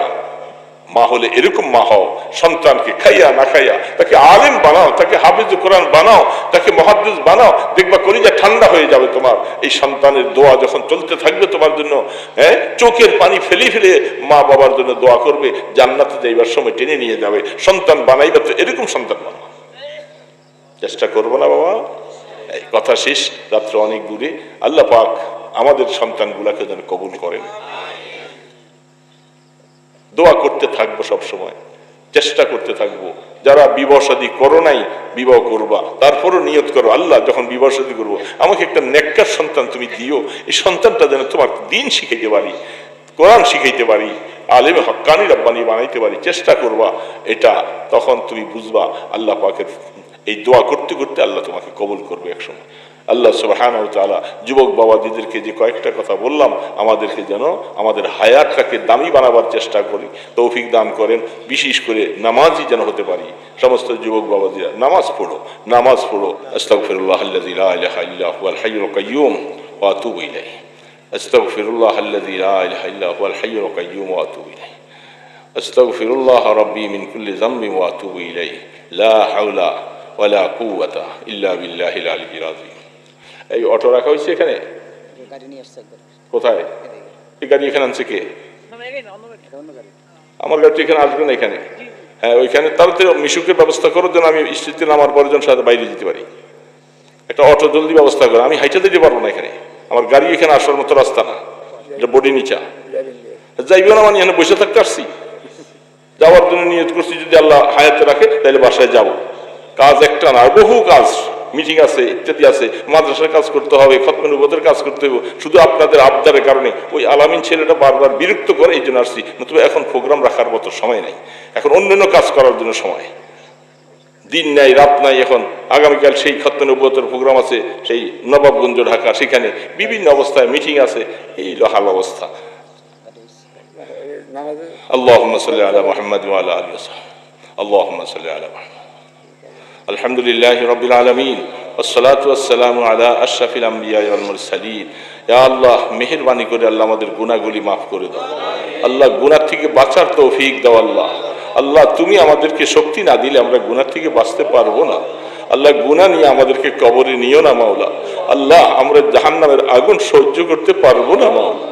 মা হলে এরকম মা হও, সন্তানকে খাইয়া না খাইয়া তাকে আলেম বানাও, তাকে হাফিজ কোরআন বানাও, তাকে মুহাদ্দিস বানাও, দেখবা কলিজা ঠান্ডা হয়ে যাবে তোমার। এই সন্তানের দোয়া যখন চলতে থাকবে তোমার জন্য, চোখের পানি ফেলে ফেলে মা বাবার জন্য দোয়া করবে, জান্নাতে যাইবার সময় টেনে নিয়ে যাবে। সন্তান বানাইবে তো এরকম সন্তান বানাও। চেষ্টা করবো না বাবা? এই কথা শেষ, রাত্র অনেক দূরে। আল্লাহ পাক আমাদের সন্তানগুলাকে যেন কবুল করেন। দোয়া করতে থাকবো, সব সময় চেষ্টা করতে থাকবো। যারা বিবাহ শাদী করো নাই, বিবাহ করবা, তারপরও নিয়ত করো, আল্লাহ যখন বিবাহ শাদী করবো আমাকে একটা নেককার সন্তান তুমি দিও। এই সন্তানটা যেন তোমার দিন শিখাইতে পারি, কোরআন শিখাইতে পারি, আলেম হক্কানি রব্বানি বানাইতে পারি। চেষ্টা করবা এটা, তখন তুমি বুঝবা আল্লাহ পাকের এই দোয়া করতে করতে আল্লাহ তোমাকে কবুল করবে একসময়। আল্লাহ সুবহানাহু ওয়া তাআলা যুবক বাবাদিদেরকে যে কয়েকটা কথা বললাম, আমাদেরকে যেন আমাদের হায়াতটাকে দামি বানাবার চেষ্টা করি, তৌফিক দান করেন। বিশেষ করে নামাজি যেন হতে পারি। সমস্ত যুবক বাবাদিরা নামাজ পড়ো, নামাজ পড়ো। আস্তাগফিরুল্লাহাল্লাযী লা ইলাহা ইল্লা হুয়াল হাইয়ুল কাইয়্যুম ওয়া আতুবু ইলাইহি। আস্তাগফিরুল্লাহাল্লাযী লা ইলাহা ইল্লা হুয়াল হাইয়ুল কাইয়্যুম ওয়া আতুবু ইলাইহি। আস্তাগফিরুল্লাহ রাব্বী মিন কুল্লি যামবিন ওয়া আতুবু ইলাইহি। লা হাওলা ওয়ালা কুওয়াতা ইল্লা বিল্লাহিল আলিয়্যিল আযীম। এই অটো রাখা হয়েছে এখানে, কোথায় এই গাড়ি এখানে আনছে কে? আমার গাড়ি এখানে আসবে না এখানে। হ্যাঁ, ওইখানে তাড়াতাড়ি মিশুকের ব্যবস্থা করো যেন আমি স্মৃতি নামার পরজন সাথে বাইরে যেতে পারি। একটা অটো জলদি ব্যবস্থা করো, আমি হাইটা দিতে পারবো না এখানে। আমার গাড়ি এখানে আসার মতো রাস্তা না, এটা বডি নিচা যাইবেও না। মানে এখানে বসে থাকতে আসছি, যাওয়ার জন্য নিয়ত করছি, যদি আল্লাহ হায়াতে রাখে তাহলে বাসায় যাব। কাজ একটা না, বহু কাজ, মিটিং আছে, ইত্যাদি আছে, মাদ্রাসার কাজ করতে হবে, খতমে নবুয়তের কাজ করতে হবে। শুধু আপনাদের আবদারের কারণে ওই আলামিন ছেলেটা বারবার বিরক্ত করে, এই জন্য আসছি। নতুবা এখন প্রোগ্রাম রাখার মতো সময় নাই, এখন অন্যান্য কাজ করার জন্য সময়। দিন নাই রাত নাই। এখন আগামীকাল সেই খতমে নবুয়তের প্রোগ্রাম আছে, সেই নবাবগঞ্জ ঢাকা, সেখানে বিভিন্ন অবস্থায় মিটিং আছে। এই হাল অবস্থা। আল্লাহুম্মা সাল্লি আলা মুহাম্মাদ ওয়া আলা আলিহি ওয়া সাহবিহি। আল্লাহুম্মা সাল্লি আলা মুহাম্মাদ। আলহামদুলিল্লাহি রাব্বিল আলামিন ওয়াসসালাতু ওয়াসসালামু আলা আশরাফিল আমবিয়া ওয়াল মুরসালিন। ইয়া আল্লাহ, মেহেরবানি করে আল্লাহ আমাদের গুনাহগুলি মাফ করে দাও। আল্লাহ, গুনাহ থেকে বাঁচার তৌফিক দাও। আল্লাহ, আল্লাহ তুমি আমাদেরকে শক্তি না দিলে আমরা গুনাহ থেকে বাঁচতে পারবো না। আল্লাহ, গুনাহ নিয়ে আমাদেরকে কবরে নিও না মাওলা। আল্লাহ, আমরা জাহান্নামের আগুন সহ্য করতে পারবো না মাওলা।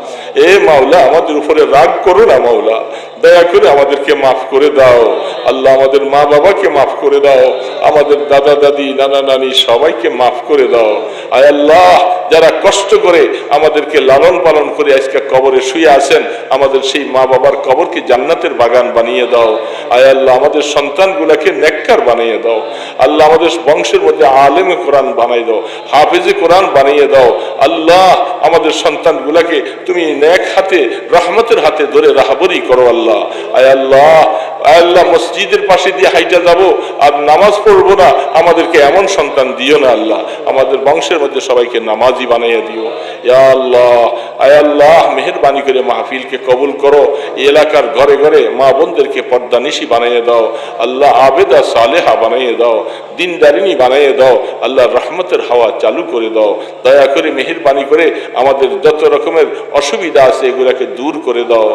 এ মাওলা, আমাদের উপরে রাগ করো না মাওলা, দয়া করে আমাদেরকে মাফ করে দাও। আল্লাহ, আমাদের মা বাবাকে মাফ করে দাও, আমাদের দাদা দাদি নানা নানি সবাইকে মাফ করে দাও। আয় আল্লাহ, যারা কষ্ট করে আমাদেরকে লালন পালন করে আজকে কবরে শুয়ে আছেন, আমাদের সেই মা বাবার কবরকে জান্নাতের বাগান বানিয়ে দাও। আয় আল্লাহ, আমাদের সন্তানগুলাকে নেককার বানিয়ে দাও। আল্লাহ, আমাদের বংশের মধ্যে আলেমে কোরআন বানিয়ে দাও, হাফেজে কোরআন বানিয়ে দাও। আল্লাহ, আমাদের সন্তানগুলাকে তুমি নেক হাতে, রহমতের হাতে ধরে রাহবরি করো। আল্লাহ, আয় আল্লাহ, আল্লাহ, মসজিদের পাশে দিয়ে হাইটা যাব আর নামাজ পড়বো না, আমাদেরকে এমন সন্তান দিও না। আল্লাহ, আমাদের বংশের মধ্যে সবাইকে নামাজি বানাইয়া দিও। ইয়া আল্লাহ, আয় আল্লাহ, মেহেরবানি করে মাহফিলকে কবুল করো। এই এলাকার ঘরে ঘরে মা বোনদেরকে পর্দানিশি বানাইয়ে দাও। আল্লাহ, আবেদা সালেহা বানাইয়ে দাও, দিনদারিনী বানাইয়ে দাও। আল্লাহ, রহমতের হাওয়া চালু করে দাও। দয়া করে মেহেরবানি করে আমাদের যত রকমের অসুবিধা আছে এগুলাকে দূর করে দাও।